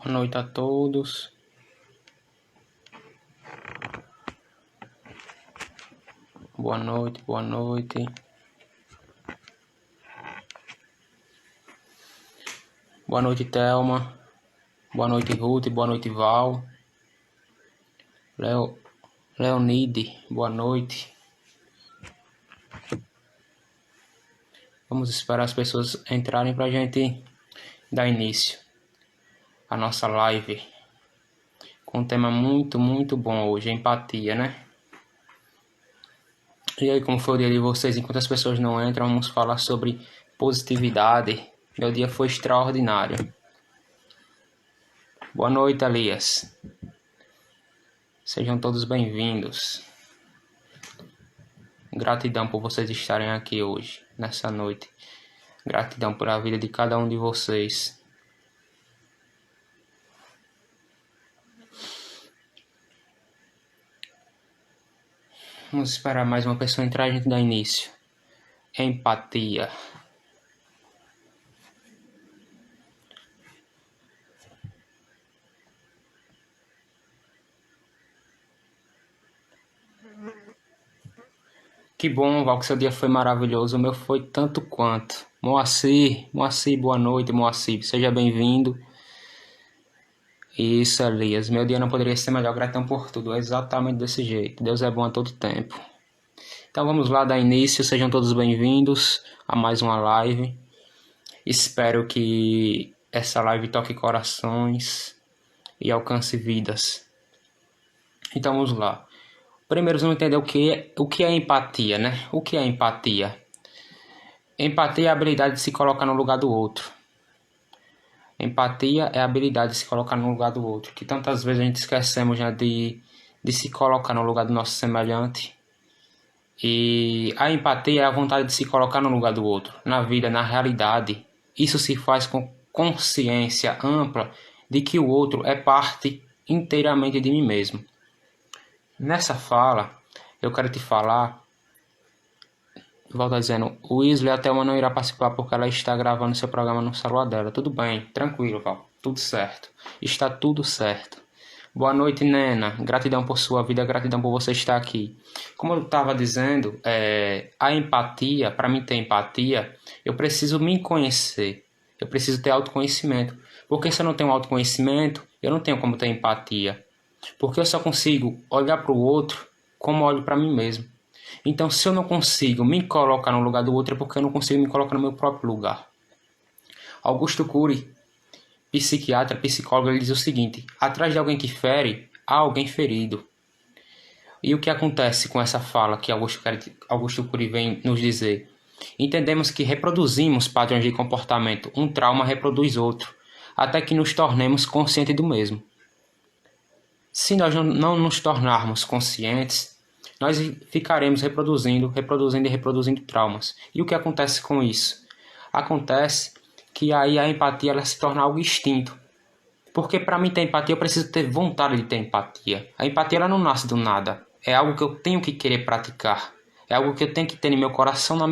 Boa noite a todos. Boa noite, boa noite. Boa noite, Thelma. Boa noite, Ruth. Boa noite, Val. Leonide, boa noite. Vamos esperar as pessoas entrarem para a gente dar início à nossa live com um tema muito bom hoje, empatia, né? E aí, como foi o dia de vocês? Enquanto as pessoas não entram, vamos falar sobre positividade. Meu dia foi extraordinário. Boa noite, Elias. Sejam todos bem-vindos. Gratidão por vocês estarem aqui hoje, nessa noite. Gratidão por a vida de cada um de vocês. Vamos esperar mais uma pessoa entrar e a gente dá início. Empatia. Que bom, Val, que seu dia foi maravilhoso. O meu foi tanto quanto. Moacir, boa noite, Moacir. Seja bem-vindo. Isso, Elias. Meu dia não poderia ser melhor. Gratidão por tudo. É exatamente desse jeito. Deus é bom a todo tempo. Então vamos lá dar início. Sejam todos bem-vindos a mais uma live. Espero que essa live toque corações e alcance vidas. Então vamos lá. Primeiro vamos entender o que é empatia, né? O que é empatia? Empatia é a habilidade de se colocar no lugar do outro. Empatia é a habilidade de se colocar no lugar do outro. Que tantas vezes a gente esquecemos já de se colocar no lugar do nosso semelhante. E a empatia é a vontade de se colocar no lugar do outro. Na vida, na realidade. Isso se faz com consciência ampla de que o outro é parte inteiramente de mim mesmo. Nessa fala, eu quero te falar, volta dizendo, o Wesley, a Thelma não irá participar porque ela está gravando seu programa no celular dela. Tudo bem, tranquilo, Val, tudo certo. Está tudo certo. Boa noite, Nena. Gratidão por sua vida, gratidão por você estar aqui. Como eu estava dizendo, a empatia, para mim ter empatia, eu preciso me conhecer. Eu preciso ter autoconhecimento. Porque se eu não tenho autoconhecimento, eu não tenho como ter empatia. Porque eu só consigo olhar para o outro como olho para mim mesmo. Então, se eu não consigo me colocar no lugar do outro, é porque eu não consigo me colocar no meu próprio lugar. Augusto Cury, psiquiatra, psicólogo, ele diz o seguinte: atrás de alguém que fere, há alguém ferido. E o que acontece com essa fala que Augusto Cury vem nos dizer? Entendemos que reproduzimos padrões de comportamento. Um trauma reproduz outro, até que nos tornemos conscientes do mesmo. Se nós não nos tornarmos conscientes, nós ficaremos reproduzindo traumas. E o que acontece com isso? Acontece que aí a empatia ela se torna algo extinto. Porque para mim ter empatia, eu preciso ter vontade de ter empatia. A empatia ela não nasce do nada. É algo que eu tenho que querer praticar. É algo que eu tenho que ter no meu coração, na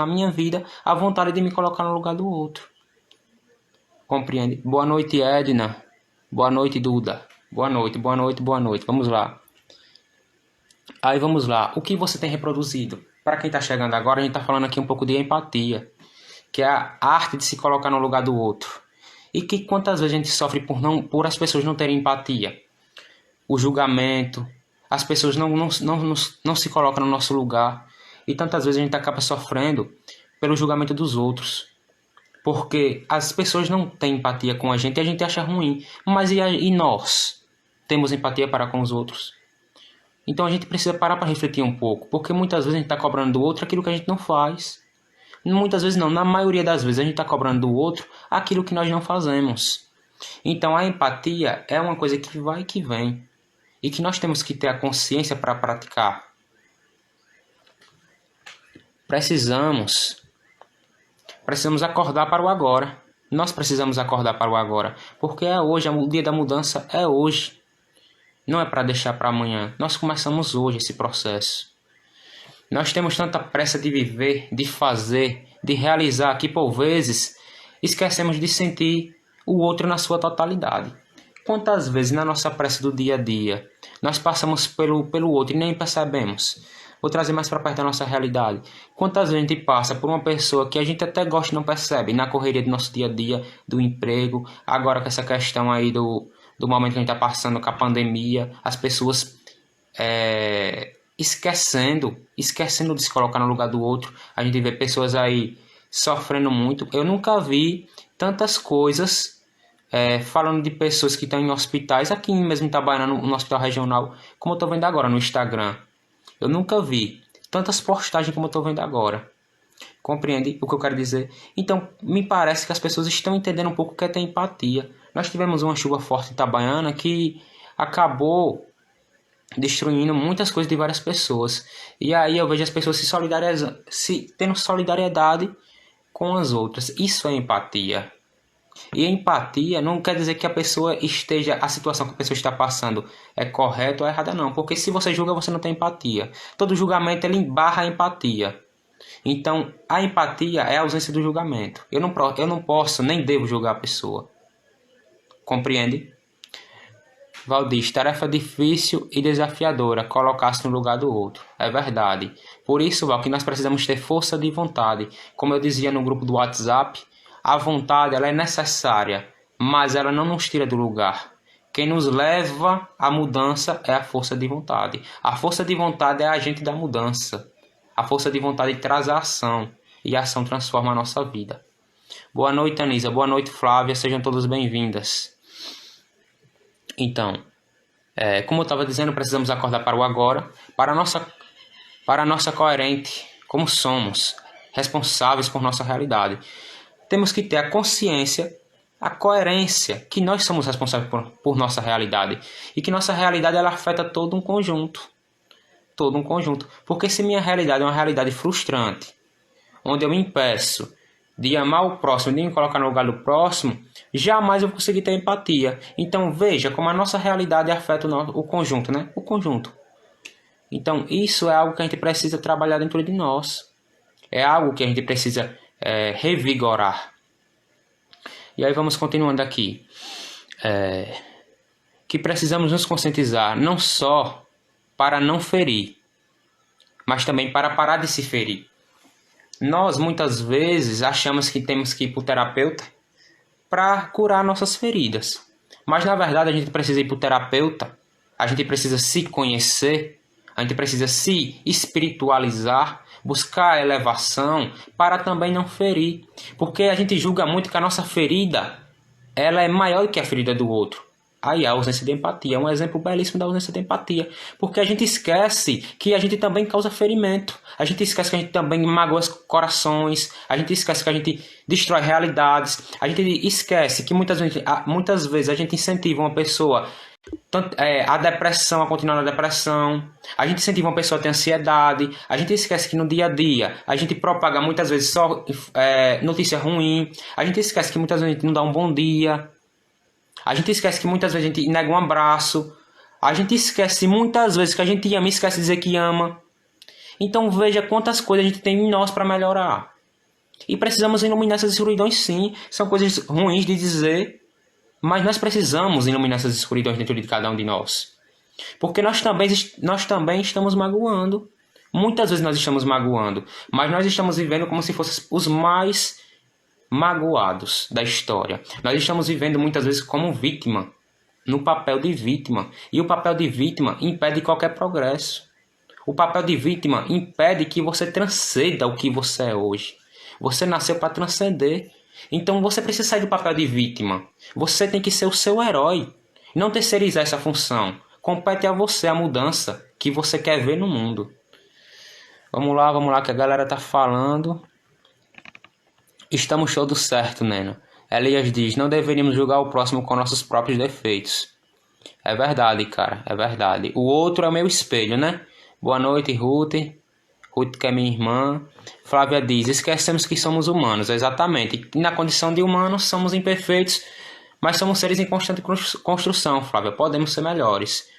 minha vida, a vontade de me colocar no lugar do outro. Compreende? Boa noite, Edna. Boa noite, Duda. Boa noite. Vamos lá. Aí vamos lá. O que você tem reproduzido? Para quem está chegando agora, a gente está falando aqui um pouco de empatia, que é a arte de se colocar no lugar do outro. E que quantas vezes a gente sofre por as pessoas não terem empatia? O julgamento, as pessoas não se colocam no nosso lugar. E tantas vezes a gente acaba sofrendo pelo julgamento dos outros. Porque as pessoas não têm empatia com a gente e a gente acha ruim. Mas e nós? Temos empatia para com os outros? Então a gente precisa parar para refletir um pouco. Porque muitas vezes a gente está cobrando do outro aquilo que a gente não faz. Muitas vezes não, na maioria das vezes a gente está cobrando do outro aquilo que nós não fazemos. Então a empatia é uma coisa que vai e que vem. E que nós temos que ter a consciência para praticar. Precisamos acordar para o agora. Nós precisamos acordar para o agora. Porque é hoje, o dia da mudança é hoje. Não é para deixar para amanhã. Nós começamos hoje esse processo. Nós temos tanta pressa de viver, de fazer, de realizar, que por vezes esquecemos de sentir o outro na sua totalidade. Quantas vezes na nossa pressa do dia a dia nós passamos pelo outro e nem percebemos? Vou trazer mais para perto da nossa realidade. Quantas vezes a gente passa por uma pessoa que a gente até gosta e não percebe, na correria do nosso dia a dia, do emprego, agora com essa questão aí do momento que a gente está passando com a pandemia, as pessoas esquecendo de se colocar no lugar do outro. A gente vê pessoas aí sofrendo muito. Eu nunca vi tantas coisas falando de pessoas que estão em hospitais, aqui mesmo em Itabaiana, no hospital regional, como eu estou vendo agora no Instagram. Eu nunca vi tantas postagens como eu estou vendo agora. Compreende o que eu quero dizer? Então, me parece que as pessoas estão entendendo um pouco o que é ter empatia. Nós tivemos uma chuva forte em Itabaiana que acabou destruindo muitas coisas de várias pessoas. E aí eu vejo as pessoas tendo solidariedade com as outras. Isso é empatia. E a empatia não quer dizer que a situação que a pessoa está passando é correta ou errada, não. Porque se você julga, você não tem empatia. Todo julgamento ele embarra a empatia. Então, a empatia é a ausência do julgamento. Eu não posso nem devo julgar a pessoa. Compreende? Valdir, tarefa difícil e desafiadora colocar-se no lugar do outro. É verdade. Por isso, Val, que nós precisamos ter força de vontade. Como eu dizia no grupo do WhatsApp, a vontade ela é necessária, mas ela não nos tira do lugar. Quem nos leva à mudança é a força de vontade. A força de vontade é a agente da mudança. A força de vontade traz a ação, e a ação transforma a nossa vida. Boa noite, Anisa. Boa noite, Flávia. Sejam todas bem-vindas. Então, como eu estava dizendo, precisamos acordar para o agora, para a nossa coerente, como somos, responsáveis por nossa realidade. Temos que ter a consciência, a coerência, que nós somos responsáveis por nossa realidade. E que nossa realidade ela afeta todo um conjunto. Todo um conjunto. Porque se minha realidade é uma realidade frustrante, onde eu me impeço de amar o próximo, de me colocar no lugar do próximo, jamais eu vou conseguir ter empatia. Então veja como a nossa realidade afeta o conjunto, né? O conjunto. Então isso é algo que a gente precisa trabalhar dentro de nós. É algo que a gente precisa revigorar. E aí vamos continuando aqui. Que precisamos nos conscientizar não só para não ferir, mas também para parar de se ferir. Nós muitas vezes achamos que temos que ir para o terapeuta para curar nossas feridas. Mas na verdade a gente precisa ir para o terapeuta, a gente precisa se conhecer, a gente precisa se espiritualizar, buscar elevação para também não ferir. Porque a gente julga muito que a nossa ferida ela é maior do que a ferida do outro. Aí a ausência de empatia é um exemplo belíssimo da ausência de empatia. Porque a gente esquece que a gente também causa ferimento. A gente esquece que a gente também magoa os corações. A gente esquece que a gente destrói realidades. A gente esquece que muitas vezes a gente incentiva uma pessoa a depressão, a continuar na depressão. A gente incentiva uma pessoa a ter ansiedade. A gente esquece que no dia a dia a gente propaga muitas vezes só notícia ruim. A gente esquece que muitas vezes a gente não dá um bom dia. A gente esquece que muitas vezes a gente nega um abraço. A gente esquece muitas vezes que a gente ama e esquece de dizer que ama. Então veja quantas coisas a gente tem em nós para melhorar. E precisamos iluminar essas escuridões sim. São coisas ruins de dizer. Mas nós precisamos iluminar essas escuridões dentro de cada um de nós. Porque nós também estamos magoando. Muitas vezes nós estamos magoando. Mas nós estamos vivendo como se fossem os mais magoados da história. Nós estamos vivendo muitas vezes como vítima, no papel de vítima. E o papel de vítima impede qualquer progresso. O papel de vítima impede que você transcenda o que você é hoje. Você nasceu para transcender. Então você precisa sair do papel de vítima. Você tem que ser o seu herói. Não terceirizar essa função. Compete a você a mudança que você quer ver no mundo. Vamos lá, que a galera tá falando. Estamos todos certo, Neno. Elias diz, não deveríamos julgar o próximo com nossos próprios defeitos. É verdade, cara, é verdade. O outro é o meu espelho, né? Boa noite, Ruth. Ruth, que é minha irmã. Flávia diz, esquecemos que somos humanos. Exatamente. E na condição de humanos, somos imperfeitos, mas somos seres em constante construção, Flávia. Podemos ser melhores.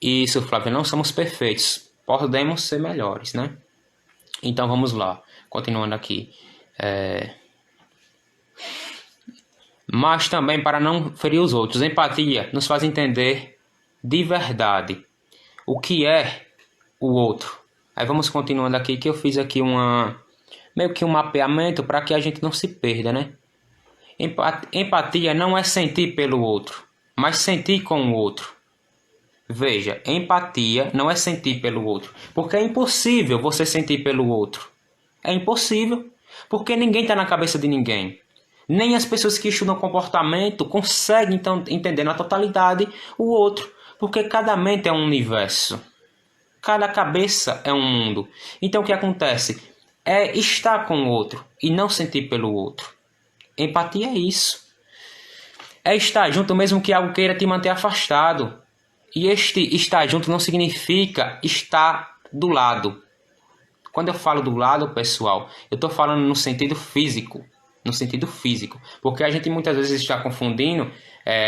Isso, Flávia, não somos perfeitos. Podemos ser melhores, né? Então, vamos lá. Continuando aqui. mas também para não ferir os outros. Empatia nos faz entender de verdade o que é o outro. Aí vamos continuando aqui, que eu fiz aqui meio que um mapeamento para que a gente não se perda, né? Empatia não é sentir pelo outro, mas sentir com o outro. Veja, empatia não é sentir pelo outro, porque é impossível você sentir pelo outro. É impossível, porque ninguém está na cabeça de ninguém. Nem as pessoas que estudam comportamento conseguem então entender na totalidade o outro, porque cada mente é um universo. Cada cabeça é um mundo. Então o que acontece? É estar com o outro e não sentir pelo outro. Empatia é isso. É estar junto mesmo que algo queira te manter afastado. E este estar junto não significa estar do lado. Quando eu falo do lado, pessoal, eu estou falando no sentido físico. No sentido físico. Porque a gente muitas vezes está confundindo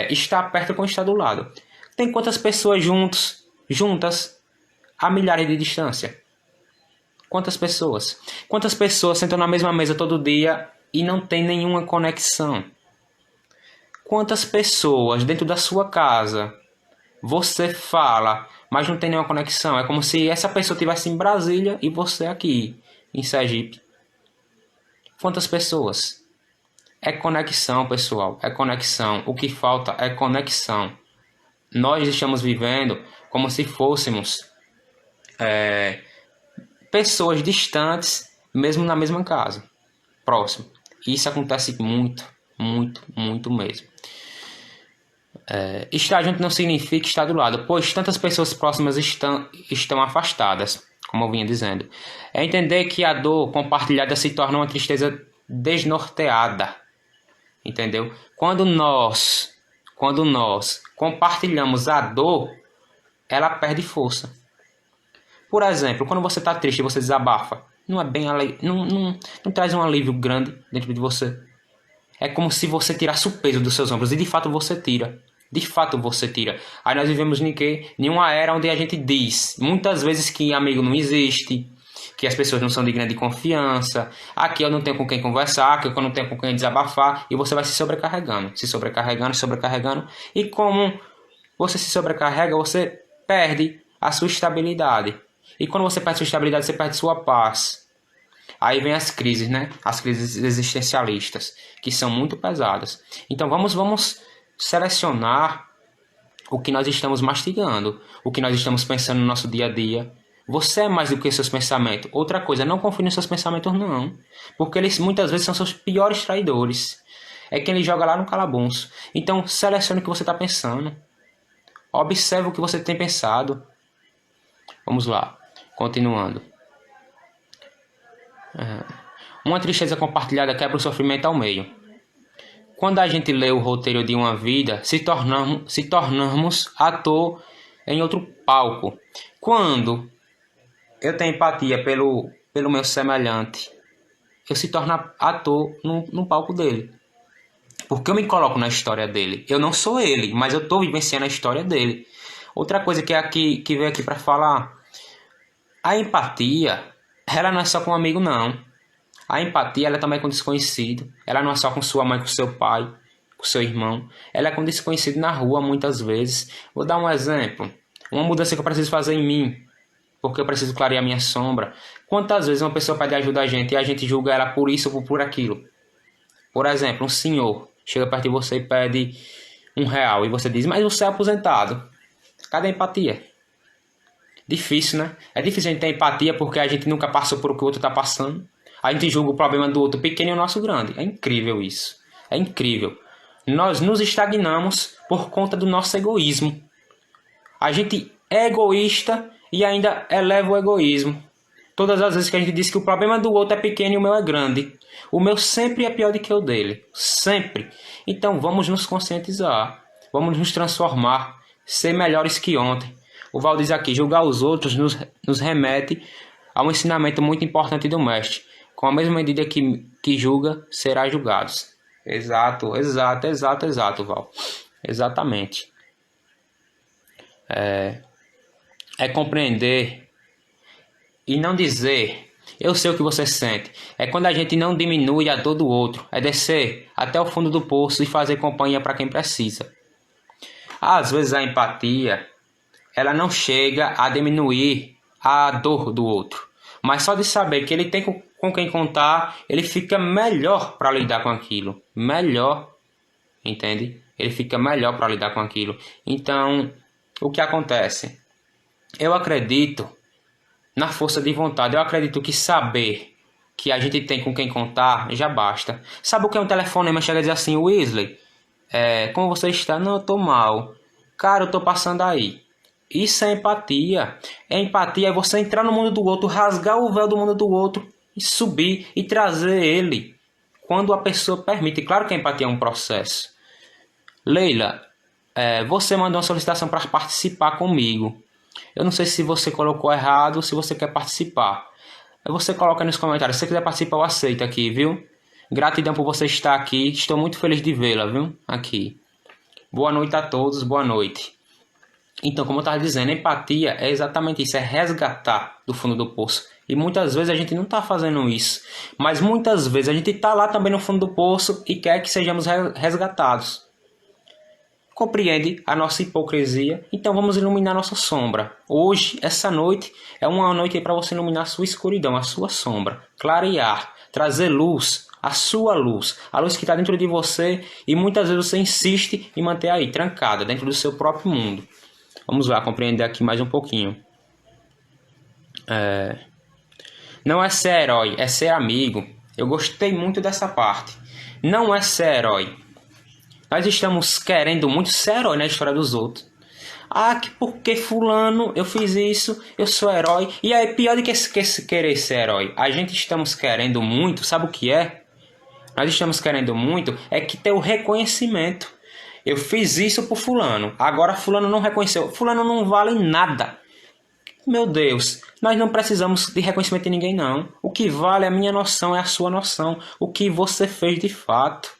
estar perto com estar do lado. Tem quantas pessoas juntas a milhares de distância? Quantas pessoas? Quantas pessoas sentam na mesma mesa todo dia e não tem nenhuma conexão? Quantas pessoas dentro da sua casa você fala, mas não tem nenhuma conexão? É como se essa pessoa estivesse em Brasília e você aqui em Sergipe. Quantas pessoas? É conexão, pessoal. É conexão. O que falta é conexão. Nós estamos vivendo como se fôssemos pessoas distantes, mesmo na mesma casa, próximo. Isso acontece muito, muito, muito mesmo. Estar junto não significa estar do lado, pois tantas pessoas próximas estão afastadas, como eu vinha dizendo. É entender que a dor compartilhada se torna uma tristeza desnorteada, entendeu? Quando nós compartilhamos a dor, ela perde força. Por exemplo, quando você está triste e você desabafa, não é bem não traz um alívio grande dentro de você. É como se você tirasse o peso dos seus ombros, e de fato você tira. De fato você tira. Aí nós vivemos em uma era onde a gente diz muitas vezes que amigo não existe, que as pessoas não são de grande confiança, aqui eu não tenho com quem conversar, aqui eu não tenho com quem desabafar, e você vai se sobrecarregando, e como você se sobrecarrega, você perde a sua estabilidade. E quando você perde sua estabilidade, você perde sua paz. Aí vem as crises, né? As crises existencialistas, que são muito pesadas. Então vamos selecionar o que nós estamos mastigando, o que nós estamos pensando no nosso dia a dia. Você é mais do que seus pensamentos. Outra coisa, não confie nos seus pensamentos, não. Porque eles muitas vezes são seus piores traidores. É quem ele joga lá no calabouço. Então selecione o que você está pensando. Observe o que você tem pensado. Vamos lá, continuando. Uma tristeza compartilhada quebra o sofrimento ao meio. Quando a gente lê o roteiro de uma vida, se tornamos ator em outro palco. Quando eu tenho empatia pelo meu semelhante, eu se torno ator no palco dele. Porque eu me coloco na história dele. Eu não sou ele, mas eu estou vivenciando a história dele. Outra coisa que veio aqui para falar. A empatia, ela não é só com um amigo, não. A empatia, ela também é com desconhecido. Ela não é só com sua mãe, com seu pai, com seu irmão. Ela é com desconhecido na rua, muitas vezes. Vou dar um exemplo. Uma mudança que eu preciso fazer em mim, porque eu preciso clarear minha sombra. Quantas vezes uma pessoa pede ajuda a gente e a gente julga ela por isso ou por aquilo? Por exemplo, um senhor chega perto de você e pede R$1 e você diz, mas você é aposentado. Cadê a empatia? Difícil, né? É difícil a gente ter empatia porque a gente nunca passou por o que o outro está passando. A gente julga o problema do outro pequeno e o nosso grande. É incrível isso. É incrível. Nós nos estagnamos por conta do nosso egoísmo. A gente é egoísta e ainda eleva o egoísmo. Todas as vezes que a gente diz que o problema do outro é pequeno e o meu é grande. O meu sempre é pior do que o dele. Sempre. Então vamos nos conscientizar. Vamos nos transformar. Ser melhores que ontem. O Val diz aqui, julgar os outros nos remete a um ensinamento muito importante do mestre. Com a mesma medida que julga, será julgado. Exato, Val. Exatamente. É compreender e não dizer Eu sei o que você sente. É quando a gente não diminui a dor do outro. É descer até o fundo do poço e fazer companhia para quem precisa. Às vezes a empatia, ela não chega a diminuir a dor do outro. Mas só de saber que ele tem com quem contar, ele fica melhor para lidar com aquilo. Melhor, entende? Ele fica melhor para lidar com aquilo. Então, o que acontece? Eu acredito na força de vontade. Eu acredito que saber que a gente tem com quem contar já basta. Sabe o que é um telefonema? Chega a dizer assim: Wesley, como você está? Não, eu tô mal. Cara, eu tô passando aí. Isso é empatia. Empatia é você entrar no mundo do outro, rasgar o véu do mundo do outro e subir e trazer ele quando a pessoa permite. Claro que a empatia é um processo. Leila, você mandou uma solicitação para participar comigo. Eu não sei se você colocou errado ou se você quer participar. Você coloca aí nos comentários. Se você quiser participar, eu aceito aqui, viu? Gratidão por você estar aqui. Estou muito feliz de vê-la, viu? Aqui. Boa noite a todos. Boa noite. Então, como eu estava dizendo, empatia é exatamente isso. É resgatar do fundo do poço. E muitas vezes a gente não está fazendo isso. Mas muitas vezes a gente está lá também no fundo do poço e quer que sejamos resgatados. Compreende a nossa hipocrisia? Então vamos iluminar nossa sombra. Hoje, essa noite, é uma noite para você iluminar a sua escuridão, a sua sombra. Clarear, trazer luz, a sua luz. A luz que está dentro de você e muitas vezes você insiste em manter aí, trancada, dentro do seu próprio mundo. Vamos lá, compreender aqui mais um pouquinho. Não é ser herói, é ser amigo. Eu gostei muito dessa parte. Não é ser herói. Nós estamos querendo muito ser herói na história dos outros. Que porque fulano, eu fiz isso, eu sou herói. E aí, pior do que querer ser herói, a gente estamos querendo muito, sabe o que é? Nós estamos querendo muito que ter o reconhecimento. Eu fiz isso por fulano, agora fulano não reconheceu. Fulano não vale nada. Meu Deus, nós não precisamos de reconhecimento de ninguém não. O que vale é a minha noção, é a sua noção. O que você fez de fato.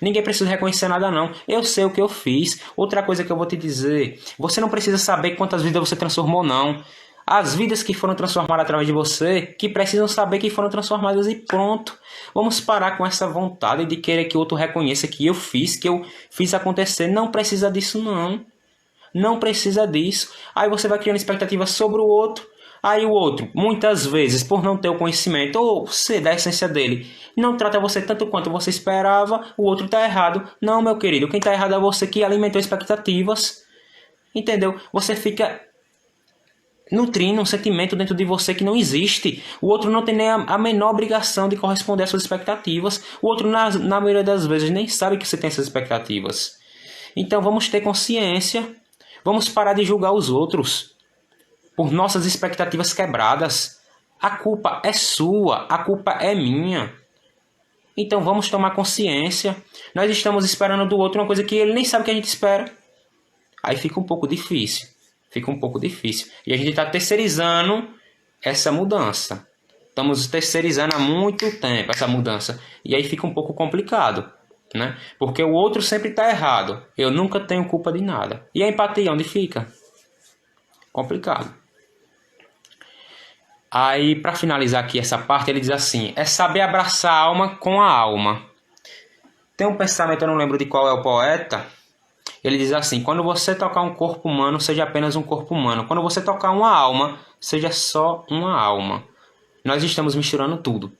Ninguém precisa reconhecer nada não. Eu sei o que eu fiz. Outra coisa que eu vou te dizer. Você não precisa saber quantas vidas você transformou não. As vidas que foram transformadas através de você, que precisam saber que foram transformadas e pronto. Vamos parar com essa vontade de querer que o outro reconheça que eu fiz acontecer. Não precisa disso não. Não precisa disso. Aí você vai criando expectativas sobre o outro. Aí o outro, muitas vezes, por não ter o conhecimento ou ser da essência dele, não trata você tanto quanto você esperava, o outro está errado. Não, meu querido, quem está errado é você que alimentou expectativas. Entendeu? Você fica nutrindo um sentimento dentro de você que não existe. O outro não tem nem a menor obrigação de corresponder às suas expectativas. O outro, na maioria das vezes, nem sabe que você tem essas expectativas. Então vamos ter consciência. Vamos parar de julgar os outros por nossas expectativas quebradas. A culpa é sua, a culpa é minha. Então vamos tomar consciência. Nós estamos esperando do outro uma coisa que ele nem sabe que a gente espera. Aí fica um pouco difícil. E a gente está terceirizando essa mudança. Estamos terceirizando há muito tempo essa mudança. E aí fica um pouco complicado, né? Porque o outro sempre está errado. Eu nunca tenho culpa de nada. E a empatia, onde fica? Complicado. Aí, para finalizar aqui essa parte, ele diz assim: é saber abraçar a alma com a alma. Tem um pensamento, eu não lembro de qual é o poeta. Ele diz assim: quando você tocar um corpo humano, seja apenas um corpo humano. Quando você tocar uma alma, seja só uma alma. Nós estamos misturando tudo.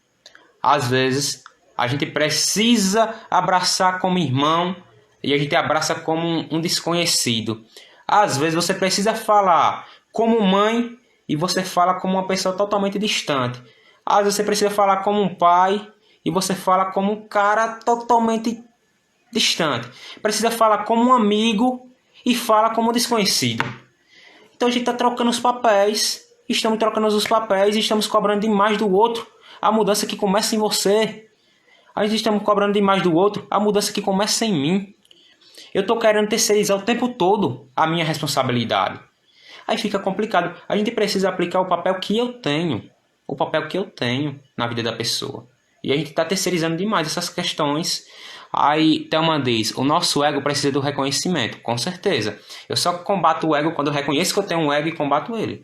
Às vezes, a gente precisa abraçar como irmão e a gente abraça como um desconhecido. Às vezes, você precisa falar como mãe e você fala como uma pessoa totalmente distante. Às vezes você precisa falar como um pai e você fala como um cara totalmente distante. Precisa falar como um amigo e fala como um desconhecido. Então a gente está trocando os papéis. Estamos trocando os papéis e estamos cobrando demais do outro a mudança que começa em você. A gente estamos cobrando demais do outro a mudança que começa em mim. Eu estou querendo terceirizar o tempo todo a minha responsabilidade. Aí fica complicado. A gente precisa aplicar o papel que eu tenho. O papel que eu tenho na vida da pessoa. E a gente está terceirizando demais essas questões. Aí Thelma diz: o nosso ego precisa do reconhecimento. Com certeza. Eu só combato o ego quando eu reconheço que eu tenho um ego e combato ele.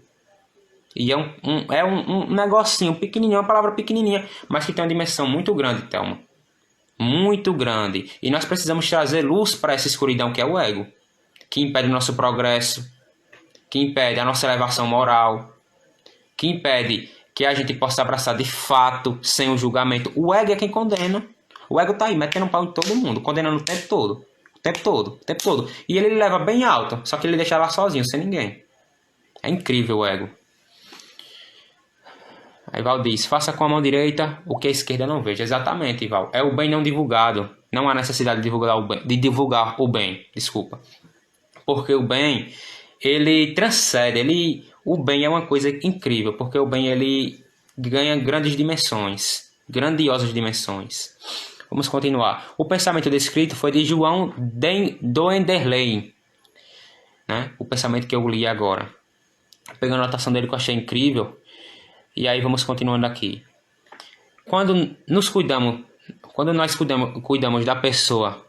E é um negocinho pequenininho, uma palavra pequenininha, mas que tem uma dimensão muito grande, Thelma. Muito grande. E nós precisamos trazer luz para essa escuridão que é o ego, que impede o nosso progresso, que impede a nossa elevação moral, que impede que a gente possa abraçar de fato, sem o julgamento. O ego é quem condena. O ego tá aí, metendo um pau em todo mundo, condenando o tempo todo. O tempo todo, o tempo todo. E ele leva bem alto, só que ele deixa lá sozinho, sem ninguém. É incrível o ego. Aí Val diz, faça com a mão direita o que a esquerda não veja. Exatamente, Val. É o bem não divulgado. Não há necessidade de divulgar o bem. Desculpa. Porque o bem, ele transcende. O bem é uma coisa incrível. Porque o bem, ele ganha grandes dimensões. Grandiosas dimensões. Vamos continuar. O pensamento descrito foi de João Doenderlein. Né? O pensamento que eu li agora. Pegando a anotação dele que eu achei incrível. E aí vamos continuando aqui. Quando nós cuidamos da pessoa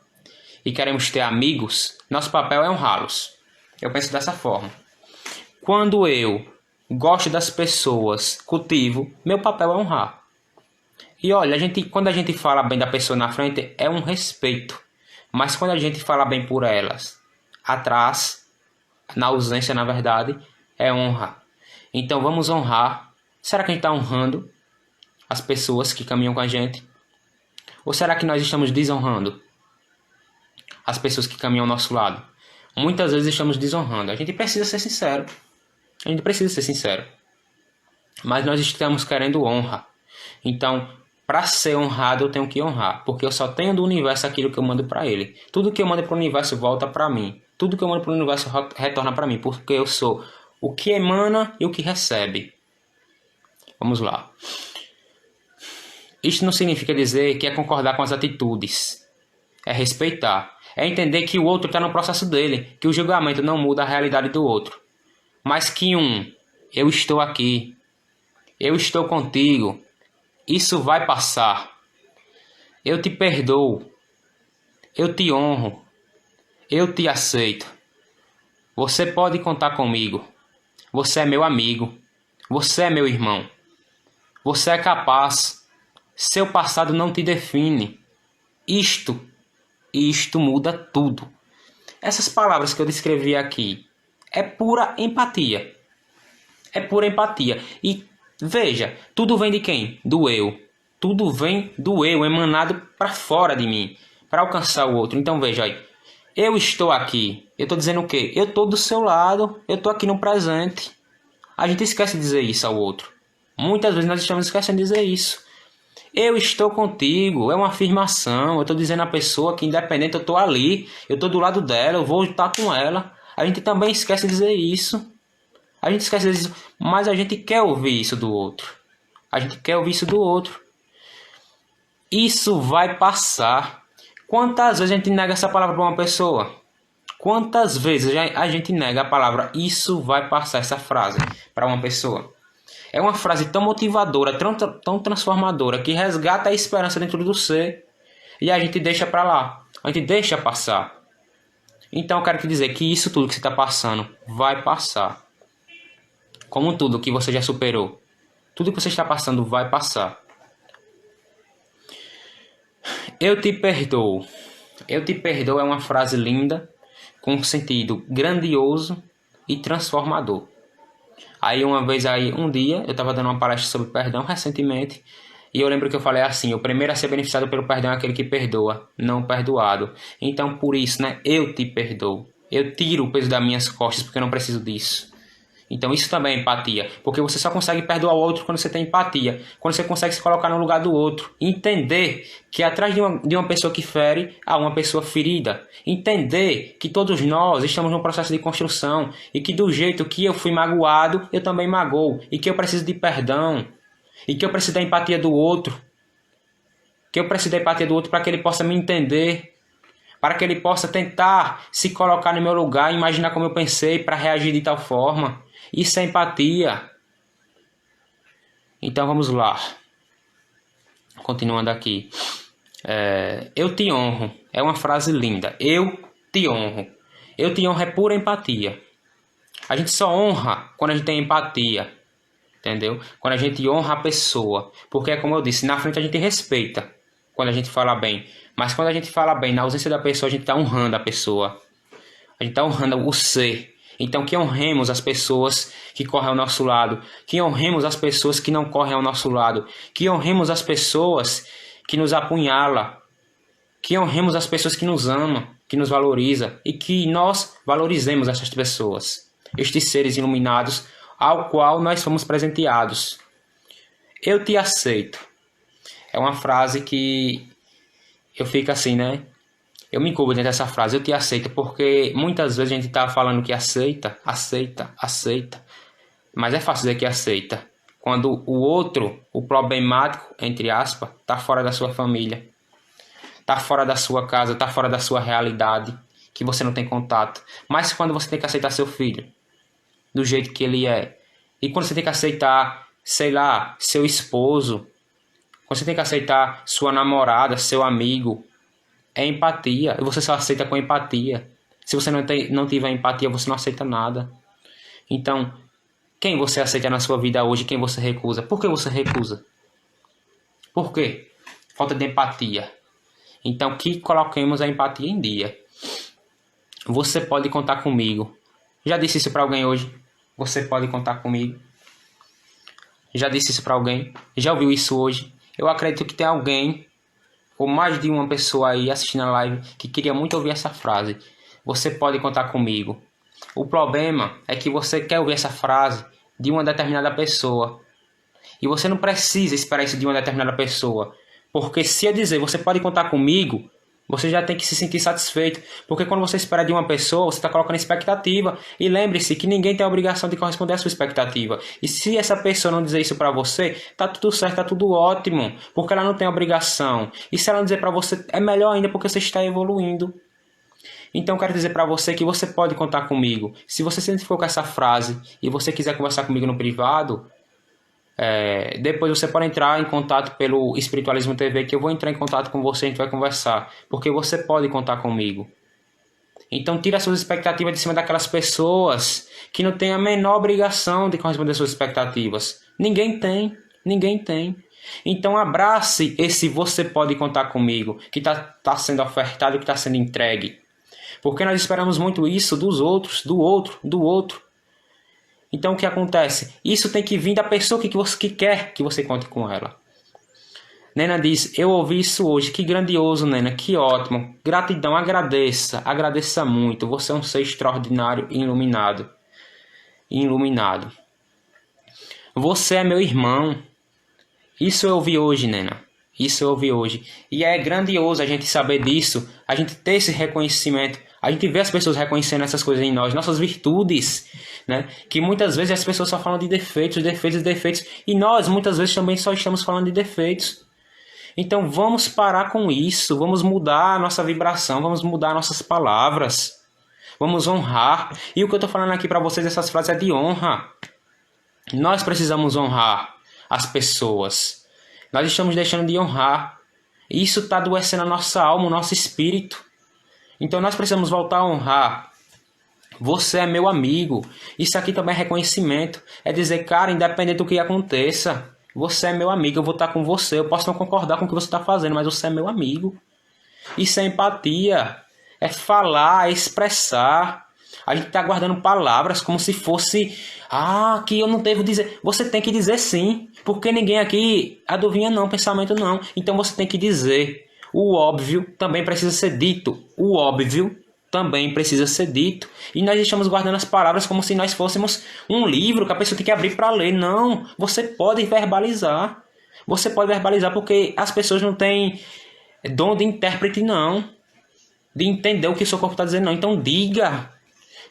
e queremos ter amigos, nosso papel é honrá-los. Eu penso dessa forma. Quando eu gosto das pessoas, cultivo, meu papel é honrar. E olha, quando a gente fala bem da pessoa na frente, é um respeito. Mas quando a gente fala bem por elas, atrás, na ausência, na verdade, é honra. Então vamos honrar. Será que a gente está honrando as pessoas que caminham com a gente? Ou será que nós estamos desonrando as pessoas que caminham ao nosso lado? Muitas vezes estamos desonrando. A gente precisa ser sincero. Mas nós estamos querendo honra. Então, para ser honrado, eu tenho que honrar. Porque eu só tenho do universo aquilo que eu mando para ele. Tudo que eu mando para o universo volta para mim. Tudo que eu mando para o universo retorna para mim. Porque eu sou o que emana e o que recebe. Vamos lá. Isto não significa dizer que é concordar com as atitudes. É respeitar. É entender que o outro está no processo dele. Que o julgamento não muda a realidade do outro. Mas que eu estou aqui. Eu estou contigo. Isso vai passar. Eu te perdoo. Eu te honro. Eu te aceito. Você pode contar comigo. Você é meu amigo. Você é meu irmão. Você é capaz. Seu passado não te define. Isto muda tudo. Essas palavras que eu descrevi aqui é pura empatia. É pura empatia. E veja, tudo vem de quem? Do eu. Tudo vem do eu, emanado para fora de mim, para alcançar o outro. Então veja aí. Eu estou aqui. Eu estou dizendo o quê? Eu estou do seu lado. Eu estou aqui no presente. A gente esquece de dizer isso ao outro. Muitas vezes nós estamos esquecendo de dizer isso. Eu estou contigo, é uma afirmação. Eu estou dizendo à pessoa que independente eu estou ali, eu estou do lado dela, eu vou estar com ela. A gente também esquece de dizer isso. A gente esquece de dizer isso, mas a gente quer ouvir isso do outro. A gente quer ouvir isso do outro. Isso vai passar. Quantas vezes a gente nega essa palavra para uma pessoa? Quantas vezes a gente nega a palavra isso vai passar, essa frase, para uma pessoa? É uma frase tão motivadora, tão transformadora, que resgata a esperança dentro do ser. E a gente deixa para lá. A gente deixa passar. Então eu quero te dizer que isso tudo que você está passando vai passar. Como tudo que você já superou. Tudo que você está passando vai passar. Eu te perdoo. Eu te perdoo é uma frase linda, com um sentido grandioso e transformador. Aí um dia, eu estava dando uma palestra sobre perdão recentemente, e eu lembro que eu falei assim, o primeiro a ser beneficiado pelo perdão é aquele que perdoa, não perdoado. Então por isso, né, eu te perdoo. Eu tiro o peso das minhas costas porque eu não preciso disso. Então isso também é empatia, porque você só consegue perdoar o outro quando você tem empatia, quando você consegue se colocar no lugar do outro, entender que atrás de uma pessoa que fere, há uma pessoa ferida, entender que todos nós estamos num processo de construção e que do jeito que eu fui magoado, eu também magoo, e que eu preciso de perdão, e que eu preciso da empatia do outro, para que ele possa me entender, para que ele possa tentar se colocar no meu lugar, imaginar como eu pensei para reagir de tal forma. Isso é empatia. Então vamos lá. Continuando aqui. Eu te honro. É uma frase linda. Eu te honro. Eu te honro é pura empatia. A gente só honra quando a gente tem empatia. entendeu? Quando a gente honra a pessoa, porque é como eu disse, na frente a gente respeita quando a gente fala bem, mas quando a gente fala bem, na ausência da pessoa, a gente está honrando a pessoa, a gente está honrando o ser. Então que honremos as pessoas que correm ao nosso lado, que honremos as pessoas que não correm ao nosso lado, que honremos as pessoas que nos apunhalam, que honremos as pessoas que nos amam, que nos valorizam, e que nós valorizemos essas pessoas, estes seres iluminados ao qual nós fomos presenteados. Eu te aceito. É uma frase que eu fico assim, né? Eu me incubo dentro dessa frase, eu te aceito, porque muitas vezes a gente tá falando que aceita, mas é fácil dizer que aceita quando o outro, o problemático, entre aspas, tá fora da sua família, tá fora da sua casa, tá fora da sua realidade, que você não tem contato. Mas quando você tem que aceitar seu filho do jeito que ele é, e quando você tem que aceitar, sei lá, seu esposo, quando você tem que aceitar sua namorada, seu amigo, é empatia, e você só aceita com empatia. Se você não tiver empatia, você não aceita nada. Então, quem você aceita na sua vida hoje, quem você recusa? Por que você recusa? Por quê? Falta de empatia. Então, que coloquemos a empatia em dia. Você pode contar comigo. Já disse isso para alguém hoje? Você pode contar comigo. Já disse isso para alguém? Já ouviu isso hoje? Eu acredito que tem alguém, ou mais de uma pessoa aí assistindo a live, que queria muito ouvir essa frase. Você pode contar comigo. O problema é que você quer ouvir essa frase de uma determinada pessoa. E você não precisa esperar isso de uma determinada pessoa. Porque se eu dizer, você pode contar comigo, você já tem que se sentir satisfeito. Porque quando você espera de uma pessoa, você está colocando expectativa. E lembre-se que ninguém tem a obrigação de corresponder à sua expectativa. E se essa pessoa não dizer isso para você, tá tudo certo, tá tudo ótimo. Porque ela não tem obrigação. E se ela não dizer para você, é melhor ainda porque você está evoluindo. Então eu quero dizer para você que você pode contar comigo. Se você se identificou com essa frase e você quiser conversar comigo no privado, depois você pode entrar em contato pelo Espiritualismo TV, que eu vou entrar em contato com você e a gente vai conversar, porque você pode contar comigo. Então tira suas expectativas de cima daquelas pessoas que não têm a menor obrigação de corresponder às suas expectativas. Ninguém tem. Então abrace esse você pode contar comigo, que está sendo ofertado, que está sendo entregue. Porque nós esperamos muito isso dos outros, do outro. Então o que acontece? Isso tem que vir da pessoa que quer que você conte com ela. Nena diz, eu ouvi isso hoje, que grandioso, Nena, que ótimo. Gratidão, agradeça muito. Você é um ser extraordinário e iluminado. Você é meu irmão. Isso eu ouvi hoje, Nena. Isso eu ouvi hoje. E é grandioso a gente saber disso, a gente ter esse reconhecimento, a gente vê as pessoas reconhecendo essas coisas em nós, nossas virtudes, né? Que muitas vezes as pessoas só falam de defeitos, e nós muitas vezes também só estamos falando de defeitos. Então vamos parar com isso, vamos mudar a nossa vibração, vamos mudar nossas palavras, vamos honrar. E o que eu estou falando aqui para vocês, essas frases é de honra. Nós precisamos honrar as pessoas. Nós estamos deixando de honrar. Isso está adoecendo a nossa alma, o nosso espírito. Então nós precisamos voltar a honrar. Você é meu amigo. Isso aqui também é reconhecimento. É dizer, cara, independente do que aconteça, você é meu amigo, eu vou estar com você. Eu posso não concordar com o que você está fazendo, mas você é meu amigo. Isso é empatia. É falar, é expressar. A gente está guardando palavras como se fosse... que eu não devo dizer. Você tem que dizer sim. Porque ninguém aqui adivinha não, pensamento não. Então você tem que dizer. O óbvio também precisa ser dito. E nós estamos guardando as palavras como se nós fôssemos um livro que a pessoa tem que abrir para ler. Não. Você pode verbalizar. Porque as pessoas não têm dom de intérprete não. De entender o que o seu corpo está dizendo não. Então diga.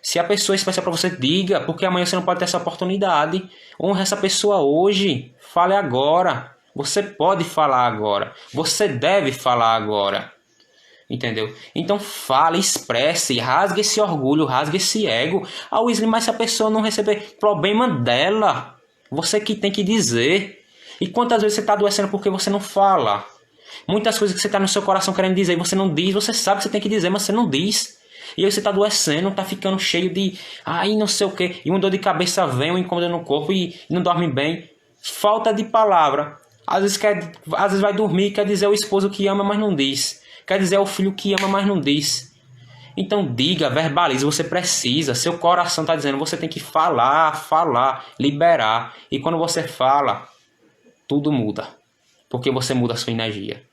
Se a pessoa expressa para você, diga, porque amanhã você não pode ter essa oportunidade. Honre essa pessoa hoje. Fale agora. Você pode falar agora. Você deve falar agora. Entendeu? Então fale, expresse, rasgue esse orgulho, rasgue esse ego. Wesley, mas se a pessoa não receber, problema dela. Você que tem que dizer. E quantas vezes você está adoecendo porque você não fala? Muitas coisas que você está no seu coração querendo dizer e você não diz. Você sabe que você tem que dizer, mas você não diz. E aí você tá adoecendo, tá ficando cheio de... Ai, não sei o quê. E uma dor de cabeça vem, um incômodo no corpo e não dorme bem. Falta de palavra. Às vezes vai dormir, quer dizer o esposo que ama, mas não diz. Quer dizer o filho que ama, mas não diz. Então diga, verbalize, você precisa. Seu coração está dizendo, você tem que falar, liberar. E quando você fala, tudo muda. Porque você muda a sua energia.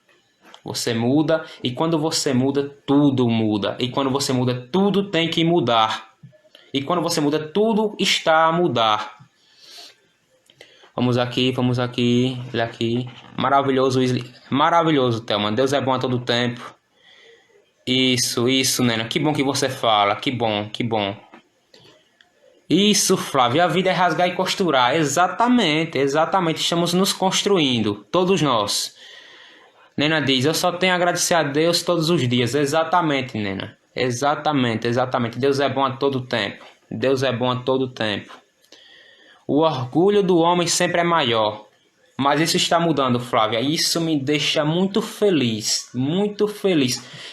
Você muda, e quando você muda, tudo muda. E quando você muda, tudo tem que mudar. E quando você muda, tudo está a mudar. Vamos aqui. Ele aqui. Maravilhoso, maravilhoso, Thelma. Deus é bom a todo tempo. Isso, Nena. Que bom que você fala. Que bom. Isso, Flávio. A vida é rasgar e costurar. Exatamente. Estamos nos construindo. Todos nós. Nena diz, eu só tenho a agradecer a Deus todos os dias. Exatamente, Nena. Exatamente. Deus é bom a todo tempo. O orgulho do homem sempre é maior. Mas isso está mudando, Flávia. Isso me deixa muito feliz.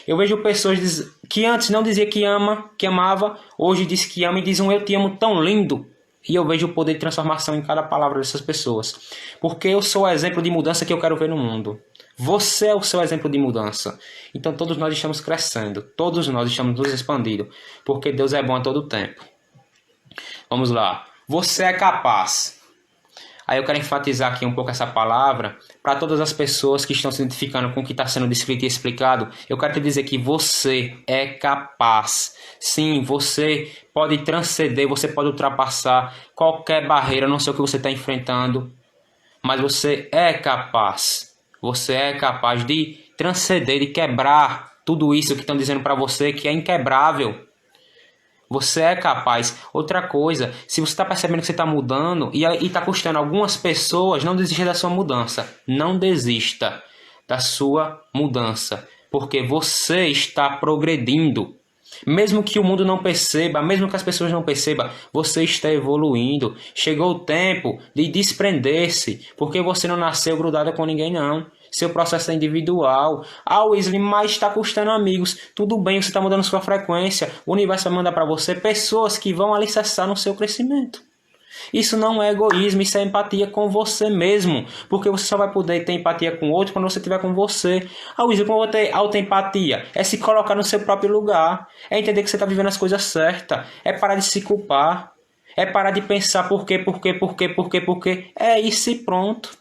Eu vejo pessoas que antes não dizia que amava, hoje diz que ama e diz um eu te amo tão lindo. E eu vejo o poder de transformação em cada palavra dessas pessoas. Porque eu sou o exemplo de mudança que eu quero ver no mundo. Você é o seu exemplo de mudança. Então todos nós estamos crescendo. Todos nós estamos nos expandindo. Porque Deus é bom a todo tempo. Vamos lá. Você é capaz. Aí eu quero enfatizar aqui um pouco essa palavra para todas as pessoas que estão se identificando com o que está sendo descrito e explicado. Eu quero te dizer que você é capaz. Sim, você pode transcender, você pode ultrapassar qualquer barreira, não sei o que você está enfrentando. Mas você é capaz. Você é capaz de transcender, de quebrar tudo isso que estão dizendo para você que é inquebrável. Você é capaz. Outra coisa, se você está percebendo que você está mudando e está custando algumas pessoas, não desista da sua mudança. Não desista da sua mudança. Porque você está progredindo. Mesmo que o mundo não perceba, mesmo que as pessoas não percebam, você está evoluindo. Chegou o tempo de desprender-se. Porque você não nasceu grudado com ninguém, não. Seu processo é individual. Wesley, mas está custando amigos. Tudo bem, você está mudando sua frequência. O universo vai mandar para você pessoas que vão alicerçar no seu crescimento. Isso não é egoísmo, isso é empatia com você mesmo. Porque você só vai poder ter empatia com o outro quando você estiver com você. Wesley, como eu vou ter autoempatia? É se colocar no seu próprio lugar. É entender que você está vivendo as coisas certas. É parar de se culpar. É parar de pensar por quê. É isso e pronto.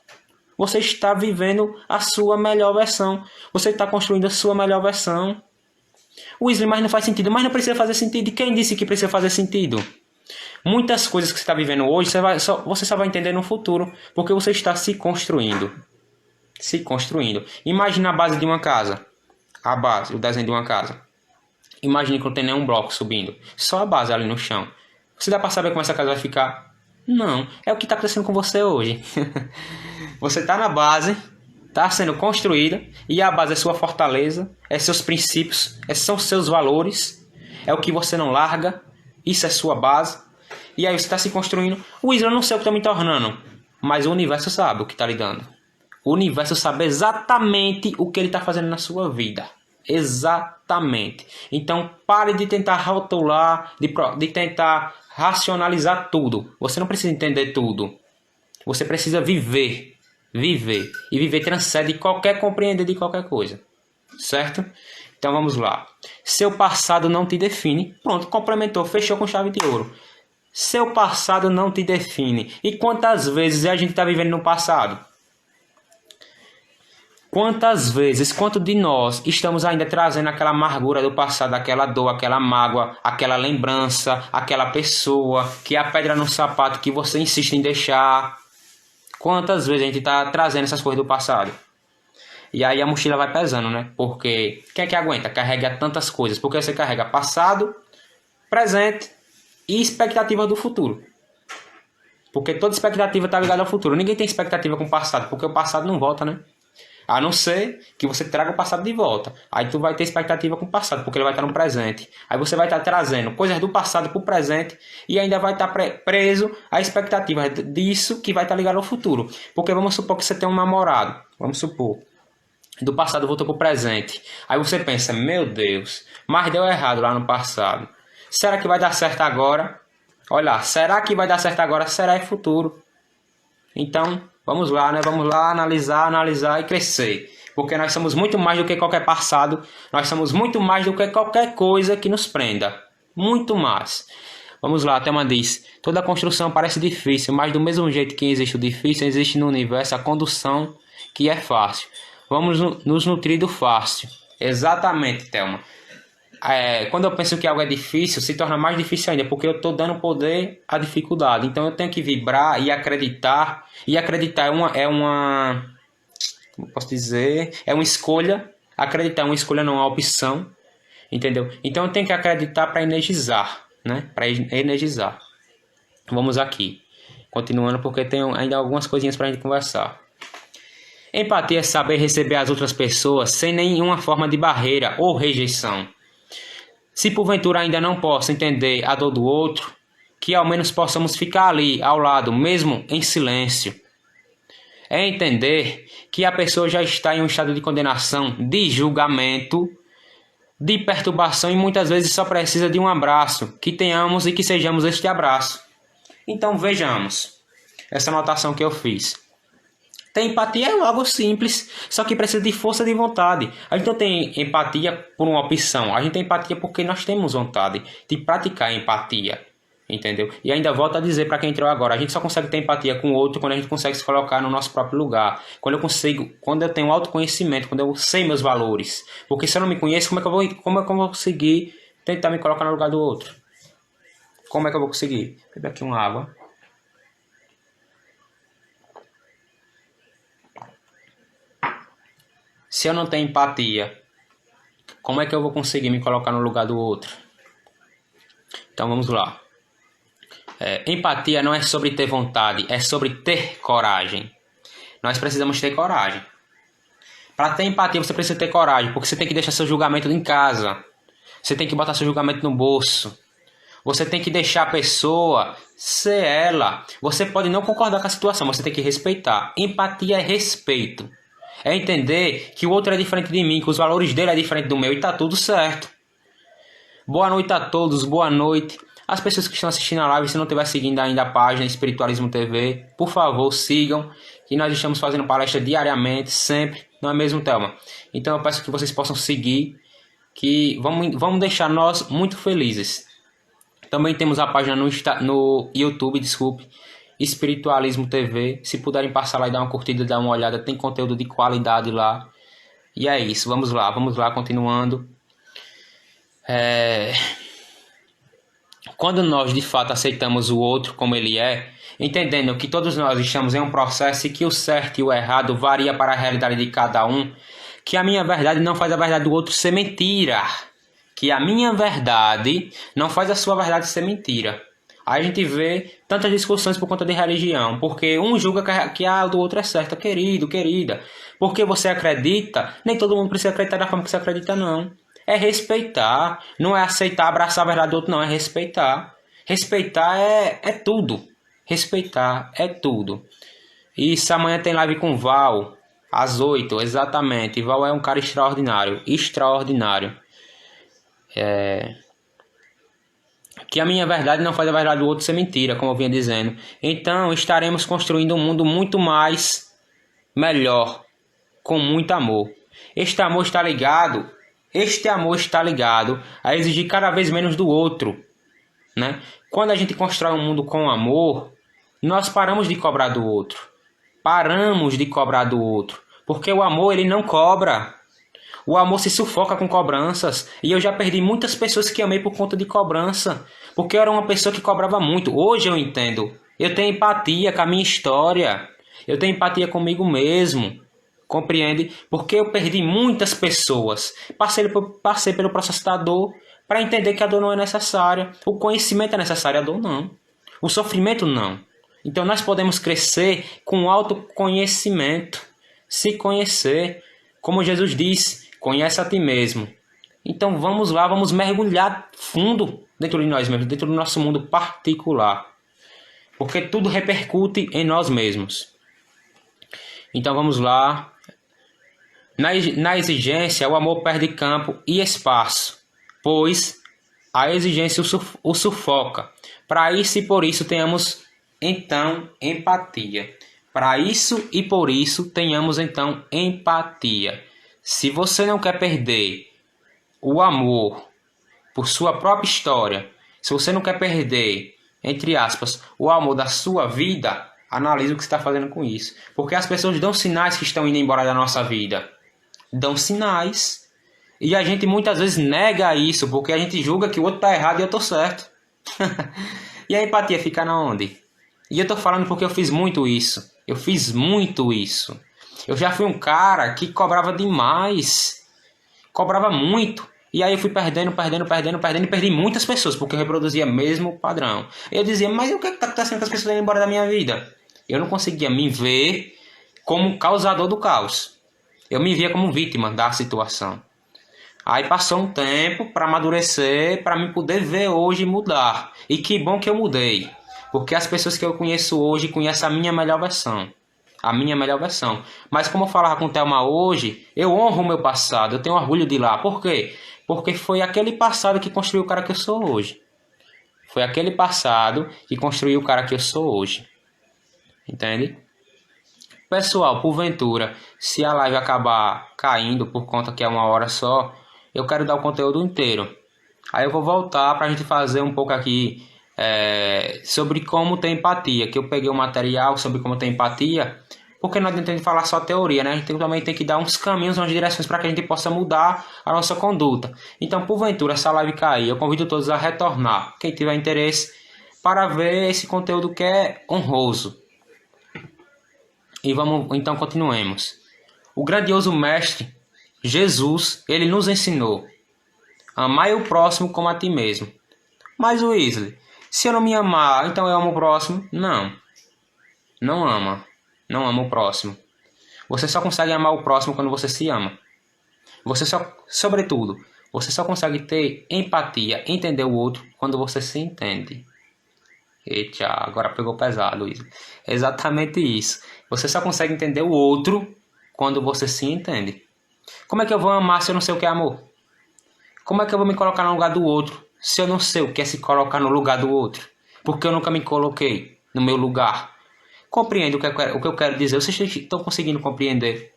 Você está vivendo a sua melhor versão. Você está construindo a sua melhor versão. Wesley, mas não faz sentido. Mas não precisa fazer sentido. E quem disse que precisa fazer sentido? Muitas coisas que você está vivendo hoje, você só vai entender no futuro. Porque você está se construindo. Imagina a base de uma casa. O desenho de uma casa. Imagine que não tem nenhum bloco subindo. Só a base ali no chão. Você dá para saber como essa casa vai ficar? Não. É o que está acontecendo com você hoje. Você está na base, está sendo construída, e a base é sua fortaleza, é seus princípios, são seus valores, é o que você não larga, isso é sua base, e aí você está se construindo. Eu não sei o que estou me tornando, mas o universo sabe o que está lhe dando. O universo sabe exatamente o que ele está fazendo na sua vida. Exatamente. Então pare de tentar rotular, de tentar racionalizar tudo. Você não precisa entender tudo. Você precisa viver. E viver transcende qualquer compreender de qualquer coisa. Certo? Então vamos lá. Seu passado não te define. Pronto, complementou, fechou com chave de ouro. Seu passado não te define. E quantas vezes a gente está vivendo no passado? Quanto de nós estamos ainda trazendo aquela amargura do passado, aquela dor, aquela mágoa, aquela lembrança, aquela pessoa, que é a pedra no sapato que você insiste em deixar. Quantas vezes a gente está trazendo essas coisas do passado? E aí a mochila vai pesando, né? Porque quem é que aguenta? Carrega tantas coisas. Porque você carrega passado, presente e expectativa do futuro. Porque toda expectativa está ligada ao futuro. Ninguém tem expectativa com o passado, porque o passado não volta, né? A não ser que você traga o passado de volta. Aí tu vai ter expectativa com o passado, porque ele vai estar no presente. Aí você vai estar trazendo coisas do passado para o presente e ainda vai estar preso à expectativa disso que vai estar ligado ao futuro. Porque vamos supor que você tem um namorado. Vamos supor. do passado voltou para o presente. Aí você pensa, meu Deus, mas deu errado lá no passado. Será que vai dar certo agora? Olha lá, será que vai dar certo agora? Será é futuro. Então, vamos lá, né? Vamos lá analisar e crescer. Porque nós somos muito mais do que qualquer passado. Nós somos muito mais do que qualquer coisa que nos prenda. Muito mais. Vamos lá, a Thelma diz: toda construção parece difícil, mas do mesmo jeito que existe o difícil, existe no universo a condução que é fácil. Vamos nos nutrir do fácil. Exatamente, Thelma. Quando eu penso que algo é difícil, se torna mais difícil ainda, porque eu estou dando poder à dificuldade. Então eu tenho que vibrar e acreditar. E acreditar como posso dizer? É uma escolha. Acreditar é uma escolha, não é uma opção. Entendeu? Então eu tenho que acreditar para energizar, né? Para energizar. Vamos aqui. Continuando, porque tem ainda algumas coisinhas para a gente conversar. Empatia é saber receber as outras pessoas sem nenhuma forma de barreira ou rejeição. Se porventura ainda não posso entender a dor do outro, que ao menos possamos ficar ali, ao lado, mesmo em silêncio. É entender que a pessoa já está em um estado de condenação, de julgamento, de perturbação e muitas vezes só precisa de um abraço, que tenhamos e que sejamos este abraço. Então vejamos essa anotação que eu fiz. Ter empatia é algo simples, só que precisa de força de vontade. A gente não tem empatia por uma opção, a gente tem empatia porque nós temos vontade de praticar empatia, entendeu? E ainda volto a dizer para quem entrou agora, a gente só consegue ter empatia com o outro quando a gente consegue se colocar no nosso próprio lugar. Quando eu tenho autoconhecimento, quando eu sei meus valores. Porque se eu não me conheço, como é que eu vou conseguir tentar me colocar no lugar do outro? Como é que eu vou conseguir? Vou beber aqui uma água. Se eu não tenho empatia, como é que eu vou conseguir me colocar no lugar do outro? Então vamos lá. Empatia não é sobre ter vontade, é sobre ter coragem. Nós precisamos ter coragem. Para ter empatia você precisa ter coragem, porque você tem que deixar seu julgamento em casa. Você tem que botar seu julgamento no bolso. Você tem que deixar a pessoa ser ela. Você pode não concordar com a situação, mas você tem que respeitar. Empatia é respeito. É entender que o outro é diferente de mim, que os valores dele é diferente do meu e tá tudo certo. Boa noite a todos, boa noite. As pessoas que estão assistindo a live, se não estiver seguindo ainda a página Espiritualismo TV, por favor, sigam, que nós estamos fazendo palestra diariamente, sempre, não é mesmo, Thelma? Então eu peço que vocês possam seguir, que vamos deixar nós muito felizes. Também temos a página no YouTube, Espiritualismo TV. Se puderem passar lá e dar uma curtida, dar uma olhada, tem conteúdo de qualidade lá. E é isso, vamos lá, continuando. Quando nós de fato aceitamos o outro como ele é, entendendo que todos nós estamos em um processo e que o certo e o errado varia para a realidade de cada um, que a minha verdade não faz a verdade do outro ser mentira. Que a minha verdade não faz a sua verdade ser mentira. Aí a gente vê tantas discussões por conta de religião, porque um julga que a do outro é certa, querido, querida. Porque você acredita, nem todo mundo precisa acreditar da forma que você acredita, não. É respeitar, não é aceitar, abraçar a verdade do outro, não, é respeitar. Respeitar é tudo. Respeitar é tudo. E se amanhã tem live com Val, às 8, exatamente. Val é um cara extraordinário, extraordinário. Que a minha verdade não faz a verdade do outro ser mentira, como eu vinha dizendo. Então estaremos construindo um mundo muito mais melhor, com muito amor. Este amor está ligado a exigir cada vez menos do outro, né? Quando a gente constrói um mundo com amor, nós paramos de cobrar do outro. Porque o amor, ele não cobra. O amor se sufoca com cobranças. E eu já perdi muitas pessoas que amei por conta de cobrança. Porque eu era uma pessoa que cobrava muito. Hoje eu entendo. Eu tenho empatia com a minha história. Eu tenho empatia comigo mesmo. Compreende? Porque eu perdi muitas pessoas. Passei pelo processo da dor para entender que a dor não é necessária. O conhecimento é necessário, a dor não. O sofrimento não. Então nós podemos crescer com autoconhecimento. Se conhecer. Como Jesus disse, conhece a ti mesmo. Então vamos lá, vamos mergulhar fundo dentro de nós mesmos, dentro do nosso mundo particular. Porque tudo repercute em nós mesmos. Então vamos lá. Na exigência, o amor perde campo e espaço, pois a exigência o sufoca. Para isso e por isso tenhamos, então, empatia. Para isso e por isso tenhamos, então, empatia. Se você não quer perder o amor por sua própria história, se você não quer perder, entre aspas, o amor da sua vida, analise o que você está fazendo com isso. Porque as pessoas dão sinais que estão indo embora da nossa vida. Dão sinais. E a gente muitas vezes nega isso, porque a gente julga que o outro está errado e eu estou certo. E a empatia fica na onde? E eu estou falando porque eu fiz muito isso. Eu fiz muito isso. Eu já fui um cara que cobrava demais. Cobrava muito. E aí eu fui perdendo e perdi muitas pessoas, porque eu reproduzia o mesmo padrão. Eu dizia, mas o que está acontecendo com as pessoas indo embora da minha vida? Eu não conseguia me ver como causador do caos. Eu me via como vítima da situação. Aí passou um tempo para amadurecer, para me poder ver hoje e mudar. E que bom que eu mudei. Porque as pessoas que eu conheço hoje conhecem a minha melhor versão. A minha melhor versão. Mas como eu falava com o Thelma hoje, eu honro o meu passado, eu tenho orgulho de lá. Por quê? Porque foi aquele passado que construiu o cara que eu sou hoje. Foi aquele passado que construiu o cara que eu sou hoje. Entende? Pessoal, porventura, se a live acabar caindo por conta que é 1 hora só, eu quero dar o conteúdo inteiro. Aí eu vou voltar para a gente fazer um pouco aqui sobre como ter empatia. Que eu peguei um material sobre como ter empatia, porque não adianta a gente falar só teoria, né? A gente também tem que dar uns caminhos, umas direções para que a gente possa mudar a nossa conduta. Então, porventura, essa live cair, eu convido todos a retornar, quem tiver interesse, para ver esse conteúdo que é honroso. E vamos, então continuemos. O grandioso mestre, Jesus, ele nos ensinou: amai o próximo como a ti mesmo. Mas, Wesley, se eu não me amar, então eu amo o próximo? Não. Não ama. Não ama o próximo. Você só consegue amar o próximo quando você se ama. Sobretudo, você só consegue ter empatia, entender o outro, quando você se entende. Eita, agora pegou pesado, Wesley. Exatamente isso. Você só consegue entender o outro quando você se entende. Como é que eu vou amar se eu não sei o que é amor? Como é que eu vou me colocar no lugar do outro se eu não sei o que é se colocar no lugar do outro? Porque eu nunca me coloquei no meu lugar. Compreende o que eu quero dizer? Vocês estão conseguindo compreender?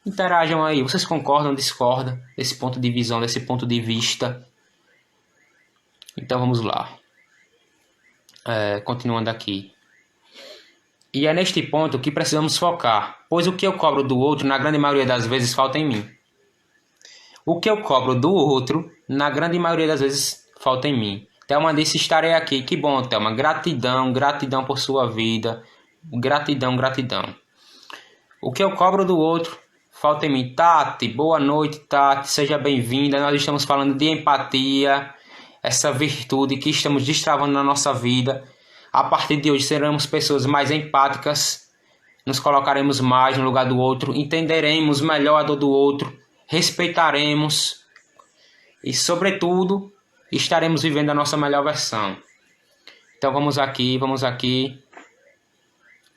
Interajam aí. Vocês concordam ou discordam desse ponto de visão, desse ponto de vista? Então vamos lá. Continuando aqui. E é neste ponto que precisamos focar, pois o que eu cobro do outro, na grande maioria das vezes, falta em mim. O que eu cobro do outro, na grande maioria das vezes, falta em mim. Thelma disse, estarei aqui. Que bom, Thelma. Gratidão, gratidão por sua vida. Gratidão, gratidão. O que eu cobro do outro, falta em mim. Tati, boa noite, Tati. Seja bem-vinda. Nós estamos falando de empatia, essa virtude que estamos destravando na nossa vida. A partir de hoje seremos pessoas mais empáticas, nos colocaremos mais no lugar do outro, entenderemos melhor a dor do outro, respeitaremos e, sobretudo, estaremos vivendo a nossa melhor versão. Então vamos aqui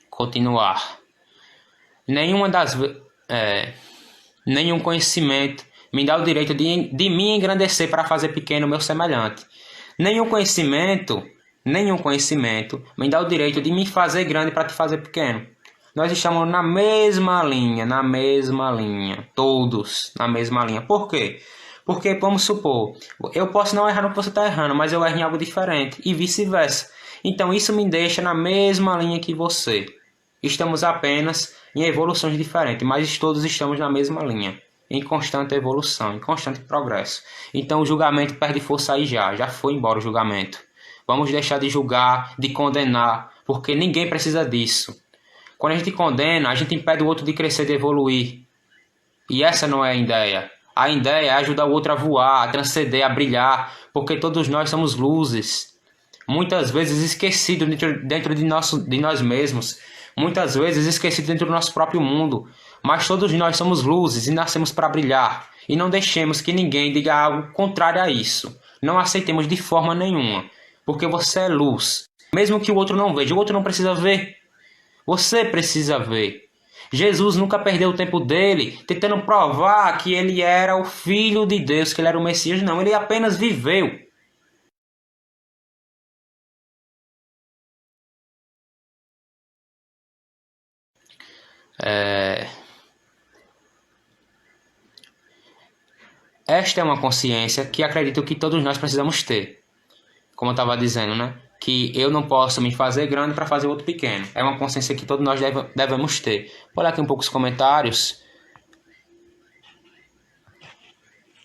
continuar. Nenhum conhecimento me dá o direito de me engrandecer para fazer pequeno o meu semelhante. Nenhum conhecimento me dá o direito de me fazer grande para te fazer pequeno. Nós estamos na mesma linha, todos na mesma linha. Por quê? Porque, vamos supor, eu posso não errar no que você está errando, mas eu erro em algo diferente e vice-versa. Então isso me deixa na mesma linha que você. Estamos apenas em evoluções diferentes, mas todos estamos na mesma linha, em constante evolução, em constante progresso. Então o julgamento perde força aí já foi embora o julgamento. Vamos deixar de julgar, de condenar, porque ninguém precisa disso. Quando a gente condena, a gente impede o outro de crescer, de evoluir. E essa não é a ideia. A ideia é ajudar o outro a voar, a transcender, a brilhar, porque todos nós somos luzes. Muitas vezes esquecidos dentro de nós mesmos. Muitas vezes esquecidos dentro do nosso próprio mundo. Mas todos nós somos luzes e nascemos para brilhar. E não deixemos que ninguém diga algo contrário a isso. Não aceitemos de forma nenhuma. Porque você é luz. Mesmo que o outro não veja, o outro não precisa ver. Você precisa ver. Jesus nunca perdeu o tempo dele tentando provar que ele era o Filho de Deus, que ele era o Messias. Não, ele apenas viveu. Esta é uma consciência que acredito que todos nós precisamos ter. Como eu estava dizendo, né? Que eu não posso me fazer grande para fazer outro pequeno. É uma consciência que todos nós devemos ter. Vou olhar aqui um pouco os comentários.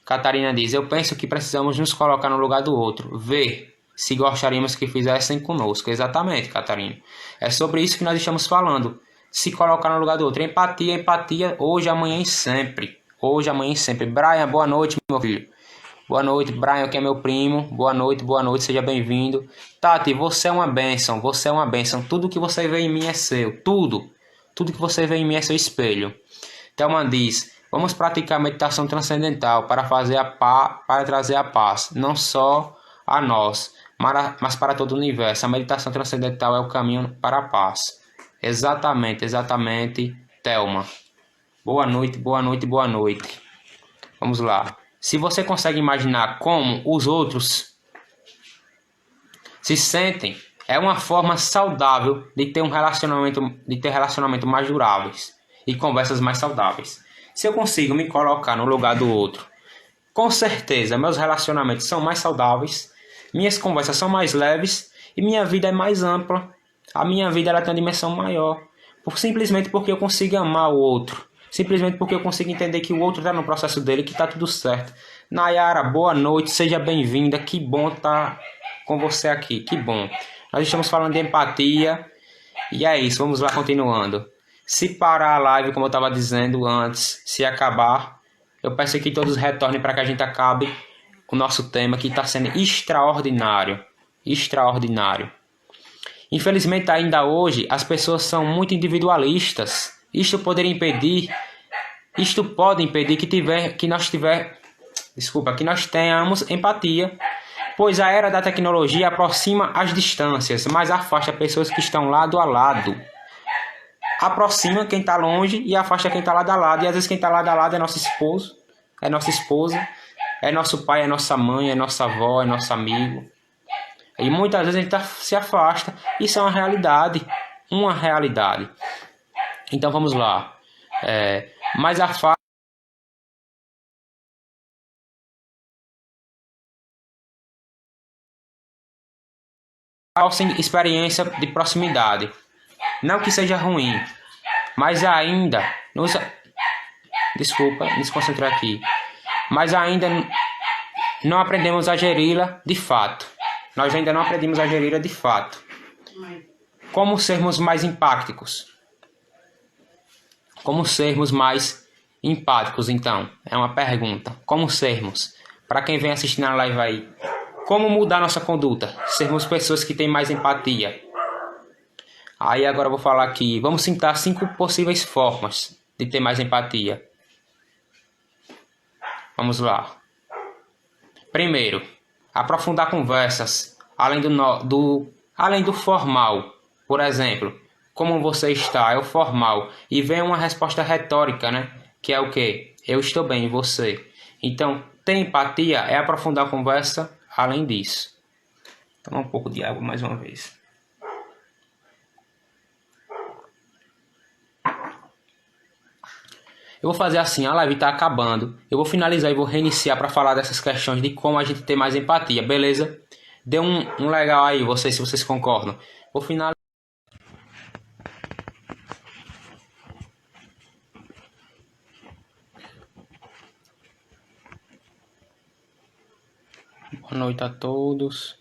Catarina diz: eu penso que precisamos nos colocar no lugar do outro. Ver se gostaríamos que fizessem conosco. Exatamente, Catarina. É sobre isso que nós estamos falando. Se colocar no lugar do outro. Empatia, empatia, hoje, amanhã e sempre. Hoje, amanhã e sempre. Brian, boa noite, meu filho. Boa noite, Brian, que é meu primo. Boa noite, seja bem-vindo. Tati, você é uma bênção, você é uma bênção. Tudo que você vê em mim é seu, tudo. Tudo que você vê em mim é seu espelho. Thelma diz: vamos praticar meditação transcendental para trazer a paz, não só a nós, mas para todo o universo. A meditação transcendental é o caminho para a paz. Exatamente, Thelma. Boa noite. Vamos lá. Se você consegue imaginar como os outros se sentem, é uma forma saudável de ter relacionamento mais duráveis e conversas mais saudáveis. Se eu consigo me colocar no lugar do outro, com certeza meus relacionamentos são mais saudáveis, minhas conversas são mais leves e minha vida é mais ampla. A minha vida ela tem uma dimensão maior, simplesmente porque eu consigo amar o outro. Simplesmente porque eu consigo entender que o outro está no processo dele, que está tudo certo. Nayara, boa noite, seja bem-vinda. Que bom estar com você aqui, que bom. Nós estamos falando de empatia e é isso, vamos lá continuando. Se parar a live, como eu estava dizendo antes, se acabar, eu peço que todos retornem para que a gente acabe o nosso tema, que está sendo extraordinário. Extraordinário. Infelizmente, ainda hoje, as pessoas são muito individualistas. Isto pode impedir que nós tenhamos empatia, pois a era da tecnologia aproxima as distâncias, mas afasta pessoas que estão lado a lado. Aproxima quem está longe e afasta quem está lado a lado. E às vezes quem está lado a lado é nosso esposo, é nossa esposa, é nosso pai, é nossa mãe, é nossa avó, é nosso amigo. E muitas vezes a gente se afasta. Isso é uma realidade. Então vamos lá. Mas afasta sem experiência de proximidade. Não que seja ruim, mas ainda desculpa, me desconcentrar aqui. Mas ainda não aprendemos a geri-la de fato. Nós ainda não aprendemos a geri-la de fato. Como sermos mais empáticos? Como sermos mais empáticos, então? É uma pergunta. Como sermos? Para quem vem assistindo a live aí. Como mudar nossa conduta? Sermos pessoas que têm mais empatia. Aí agora eu vou falar aqui. Vamos citar 5 possíveis formas de ter mais empatia. Vamos lá. Primeiro, aprofundar conversas além do formal. Por exemplo, como você está? É o formal. E vem uma resposta retórica, né? Que é o quê? Eu estou bem, e você? Então, ter empatia é aprofundar a conversa além disso. Toma um pouco de água mais uma vez. Eu vou fazer assim, a live está acabando. Eu vou finalizar e vou reiniciar para falar dessas questões de como a gente ter mais empatia, beleza? Dê um legal aí, se vocês concordam. Vou finalizar. Boa noite a todos.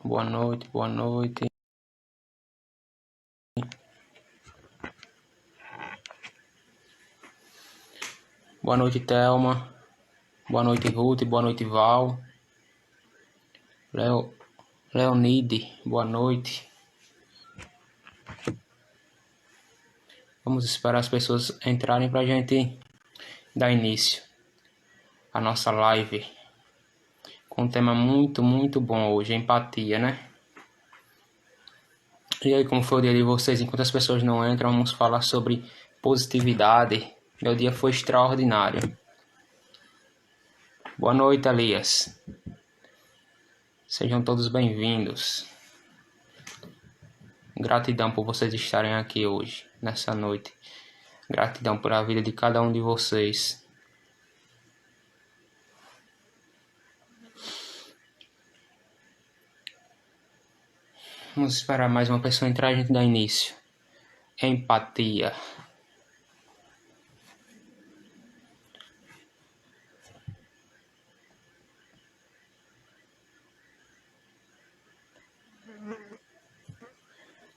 Boa noite. Boa noite, Thelma. Boa noite, Ruth. Boa noite, Val. Leonide, boa noite. Vamos esperar as pessoas entrarem para a gente dar início à nossa live. Com um tema muito, muito bom hoje, empatia, né? E aí, como foi o dia de vocês? Enquanto as pessoas não entram, vamos falar sobre positividade. Meu dia foi extraordinário. Boa noite, Elias. Sejam todos bem-vindos. Gratidão por vocês estarem aqui hoje, nessa noite. Gratidão por a vida de cada um de vocês. Vamos esperar mais uma pessoa entrar e a gente dá início. Empatia.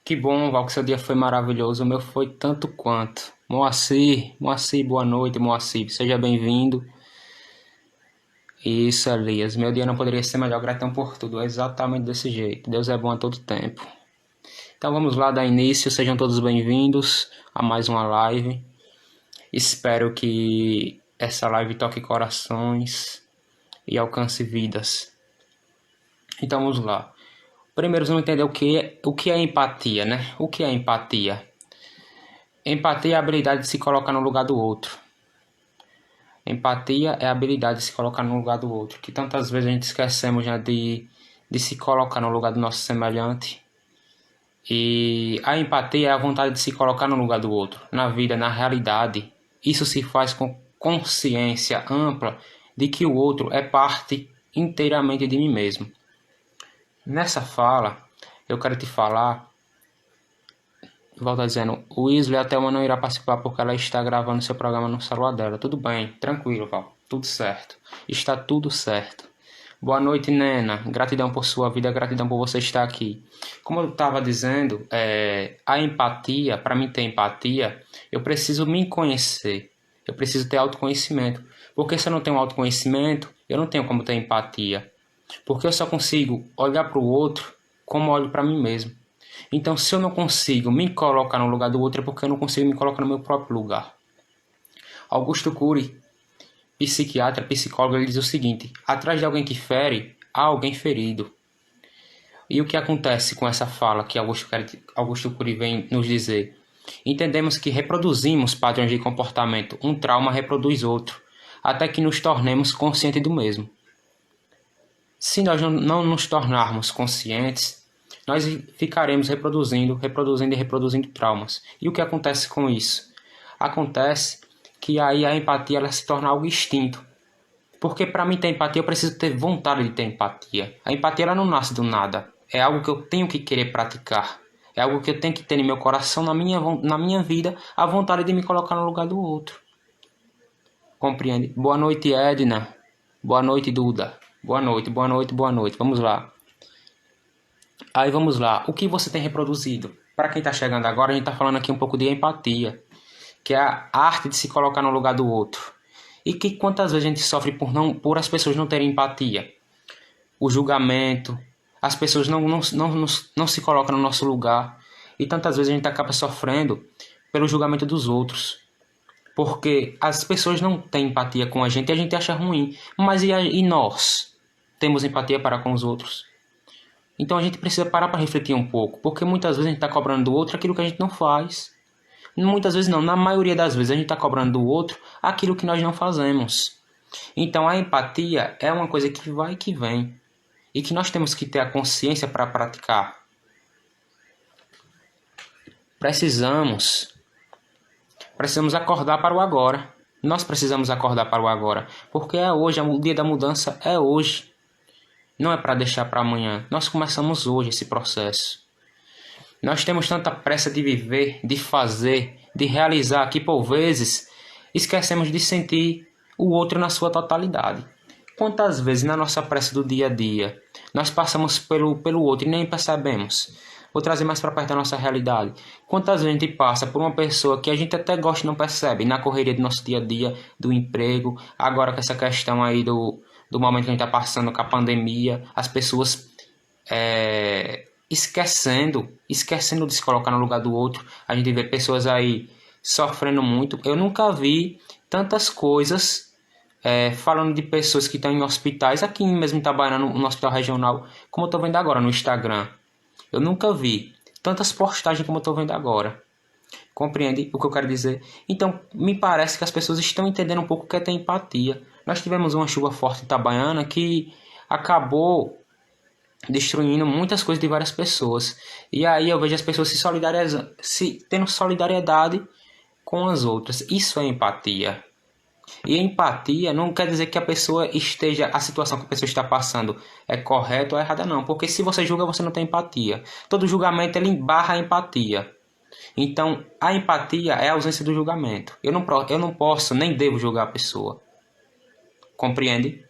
Que bom, Val, que seu dia foi maravilhoso. O meu foi tanto quanto. Moacir, boa noite, Moacir. Seja bem-vindo. Isso, Elias. Meu dia não poderia ser melhor. Gratidão por tudo. É exatamente desse jeito. Deus é bom a todo tempo. Então vamos lá dar início. Sejam todos bem-vindos a mais uma live. Espero que essa live toque corações e alcance vidas. Então vamos lá. Primeiro vamos entender o que é empatia, né? O que é empatia? Empatia é a habilidade de se colocar no lugar do outro. Empatia é a habilidade de se colocar no lugar do outro. Que tantas vezes a gente esquecemos, né, de se colocar no lugar do nosso semelhante. E a empatia é a vontade de se colocar no lugar do outro. Na vida, na realidade. Isso se faz com consciência ampla de que o outro é parte inteiramente de mim mesmo. Nessa fala, eu quero te falar, volta dizendo, o Wesley até uma não irá participar porque ela está gravando seu programa no celular dela. Tudo bem, tranquilo, Val, tudo certo. Está tudo certo. Boa noite, Nena. Gratidão por sua vida, gratidão por você estar aqui. Como eu estava dizendo, a empatia, para mim ter empatia, eu preciso me conhecer. Eu preciso ter autoconhecimento. Porque se eu não tenho autoconhecimento, eu não tenho como ter empatia. Porque eu só consigo olhar para o outro como olho para mim mesmo. Então, se eu não consigo me colocar no lugar do outro, é porque eu não consigo me colocar no meu próprio lugar. Augusto Cury, psiquiatra, psicólogo, ele diz o seguinte: atrás de alguém que fere, há alguém ferido. E o que acontece com essa fala que Augusto Cury vem nos dizer? Entendemos que reproduzimos padrões de comportamento. Um trauma reproduz outro, até que nos tornemos conscientes do mesmo. Se nós não nos tornarmos conscientes, nós ficaremos reproduzindo traumas. E o que acontece com isso? Acontece que aí a empatia ela se torna algo extinto. Porque para mim ter empatia, eu preciso ter vontade de ter empatia. A empatia ela não nasce do nada. É algo que eu tenho que querer praticar. É algo que eu tenho que ter no meu coração, na minha vida, a vontade de me colocar no lugar do outro. Compreende? Boa noite, Edna. Boa noite, Duda. Boa noite. Vamos lá. Aí vamos lá. O que você tem reproduzido? Para quem está chegando agora, a gente está falando aqui um pouco de empatia, que é a arte de se colocar no lugar do outro. E que quantas vezes a gente sofre por as pessoas não terem empatia? O julgamento, as pessoas não se colocam no nosso lugar. E tantas vezes a gente acaba sofrendo pelo julgamento dos outros. Porque as pessoas não têm empatia com a gente e a gente acha ruim. Mas e nós? Temos empatia para com os outros? Então a gente precisa parar para refletir um pouco. Porque muitas vezes a gente está cobrando do outro aquilo que a gente não faz. Muitas vezes não, na maioria das vezes a gente está cobrando do outro aquilo que nós não fazemos. Então a empatia é uma coisa que vai e que vem. E que nós temos que ter a consciência para praticar. Precisamos acordar para o agora. Nós precisamos acordar para o agora. Porque é hoje, o dia da mudança é hoje. Não é para deixar para amanhã. Nós começamos hoje esse processo. Nós temos tanta pressa de viver, de fazer, de realizar, que por vezes esquecemos de sentir o outro na sua totalidade. Quantas vezes na nossa pressa do dia a dia nós passamos pelo outro e nem percebemos? Vou trazer mais para perto da nossa realidade. Quantas vezes a gente passa por uma pessoa que a gente até gosta e não percebe, na correria do nosso dia a dia, do emprego, agora com essa questão aí do momento que a gente está passando com a pandemia, as pessoas esquecendo de se colocar no lugar do outro. A gente vê pessoas aí sofrendo muito. Eu nunca vi tantas coisas falando de pessoas que estão em hospitais, aqui mesmo em Itabaiana, no hospital regional, como eu estou vendo agora no Instagram. Eu nunca vi tantas postagens como eu estou vendo agora. Compreende o que eu quero dizer? Então, me parece que as pessoas estão entendendo um pouco o que é ter empatia. Nós tivemos uma chuva forte em Itabaiana que acabou destruindo muitas coisas de várias pessoas. E aí eu vejo as pessoas tendo solidariedade com as outras. Isso é empatia. E empatia não quer dizer que a situação que a pessoa está passando é correta ou errada, não. Porque se você julga, você não tem empatia. Todo julgamento ele embarra a empatia. Então, a empatia é a ausência do julgamento. Eu não posso nem devo julgar a pessoa. Compreende?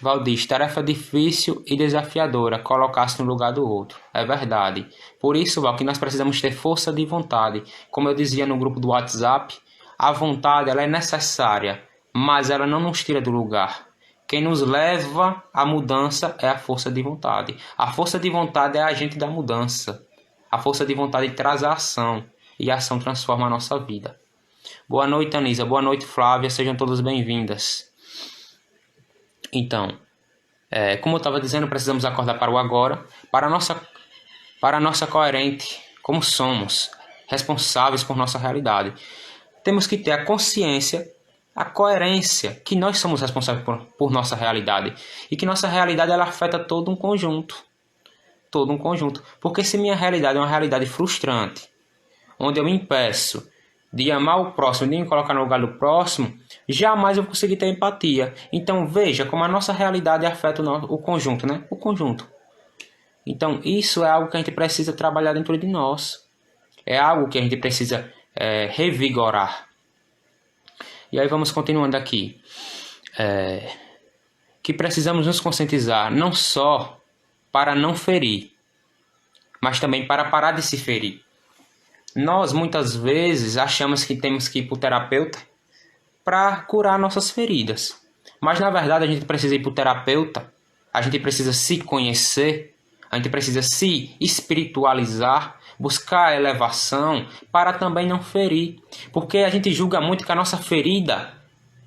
Valdir, tarefa difícil e desafiadora colocar-se no lugar do outro. É verdade. Por isso, Val, que nós precisamos ter força de vontade. Como eu dizia no grupo do WhatsApp, a vontade ela é necessária, mas ela não nos tira do lugar. Quem nos leva à mudança é a força de vontade. A força de vontade é a agente da mudança. A força de vontade traz a ação, e a ação transforma a nossa vida. Boa noite, Anisa. Boa noite, Flávia. Sejam todas bem-vindas. Então, como eu estava dizendo, precisamos acordar para o agora, para a nossa coerente, como somos, responsáveis por nossa realidade. Temos que ter a consciência, a coerência, que nós somos responsáveis por nossa realidade. E que nossa realidade ela afeta todo um conjunto. Todo um conjunto. Porque se minha realidade é uma realidade frustrante, onde eu me impeço de amar o próximo, de me colocar no lugar do próximo, jamais eu vou conseguir ter empatia. Então veja como a nossa realidade afeta o conjunto, né? O conjunto. Então isso é algo que a gente precisa trabalhar dentro de nós. É algo que a gente precisa revigorar. E aí vamos continuando aqui. Que precisamos nos conscientizar não só para não ferir, mas também para parar de se ferir. Nós muitas vezes achamos que temos que ir para o terapeuta para curar nossas feridas. Mas na verdade a gente precisa ir para o terapeuta, a gente precisa se conhecer, a gente precisa se espiritualizar, buscar elevação para também não ferir. Porque a gente julga muito que a nossa ferida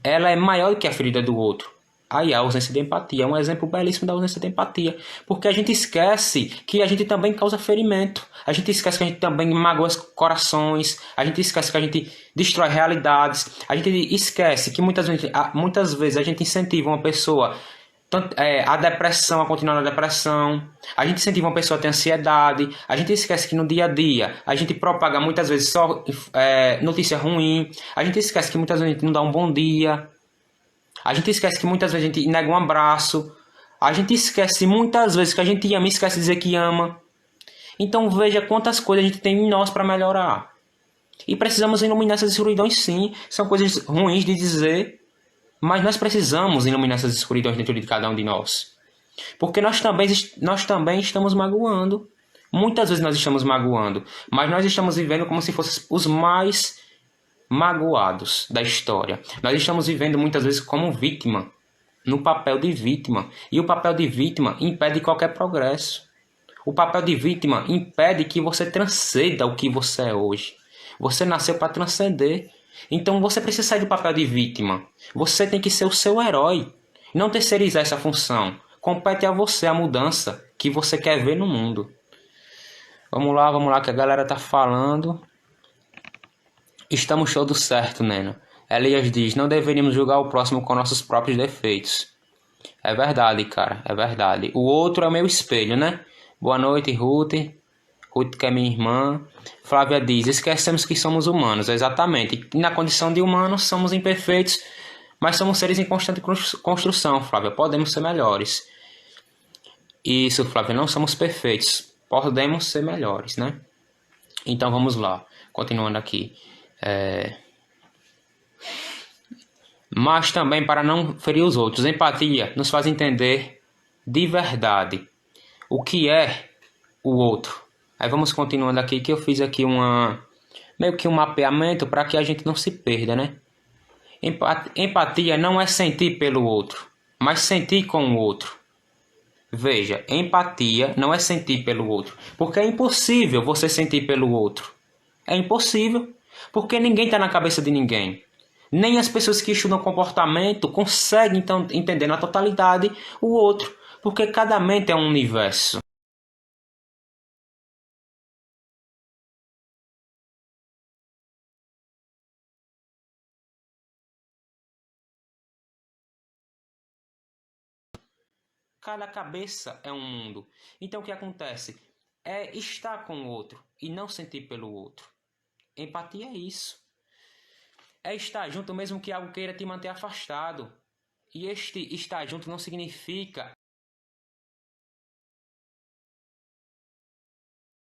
ela é maior do que a ferida do outro. Aí a ausência de empatia é um exemplo belíssimo da ausência de empatia. Porque a gente esquece que a gente também causa ferimento. A gente esquece que a gente também magoa os corações. A gente esquece que a gente destrói realidades. A gente esquece que muitas vezes a gente incentiva uma pessoa a depressão, a continuar na depressão. A gente incentiva uma pessoa a ter ansiedade. A gente esquece que no dia a dia a gente propaga muitas vezes só notícia ruim. A gente esquece que muitas vezes a gente não dá um bom dia. A gente esquece que muitas vezes a gente nega um abraço. A gente esquece muitas vezes que a gente ama e esquece de dizer que ama. Então veja quantas coisas a gente tem em nós para melhorar. E precisamos iluminar essas escuridões sim. São coisas ruins de dizer. Mas nós precisamos iluminar essas escuridões dentro de cada um de nós. Porque nós também estamos magoando. Muitas vezes nós estamos magoando. Mas nós estamos vivendo como se fossem os mais magoados da história. Nós estamos vivendo muitas vezes como vítima, no papel de vítima. E o papel de vítima impede qualquer progresso. O papel de vítima impede que você transcenda o que você é hoje. Você nasceu para transcender. Então você precisa sair do papel de vítima. Você tem que ser o seu herói. Não terceirizar essa função. Compete a você a mudança que você quer ver no mundo. Vamos lá, que a galera tá falando. Estamos todos certo, Neno. Elias diz, não deveríamos julgar o próximo com nossos próprios defeitos. É verdade, cara, é verdade. O outro é o meu espelho, né? Boa noite, Ruth. Ruth, que é minha irmã. Flávia diz, esquecemos que somos humanos. Exatamente. E na condição de humanos, somos imperfeitos, mas somos seres em constante construção, Flávia. Podemos ser melhores. Isso, Flávia, não somos perfeitos. Podemos ser melhores, né? Então, vamos lá. Continuando aqui. Mas também para não ferir os outros. Empatia nos faz entender de verdade o que é o outro. Aí vamos continuando aqui, que eu fiz aqui meio que um mapeamento para que a gente não se perda, né? Empatia não é sentir pelo outro, mas sentir com o outro. Veja, empatia não é sentir pelo outro, porque é impossível você sentir pelo outro. É impossível, porque ninguém está na cabeça de ninguém. Nem as pessoas que estudam comportamento conseguem então entender na totalidade o outro, porque cada mente é um universo. Cada cabeça é um mundo. Então o que acontece? É estar com o outro e não sentir pelo outro. Empatia é isso. É estar junto mesmo que algo queira te manter afastado. E este estar junto não significa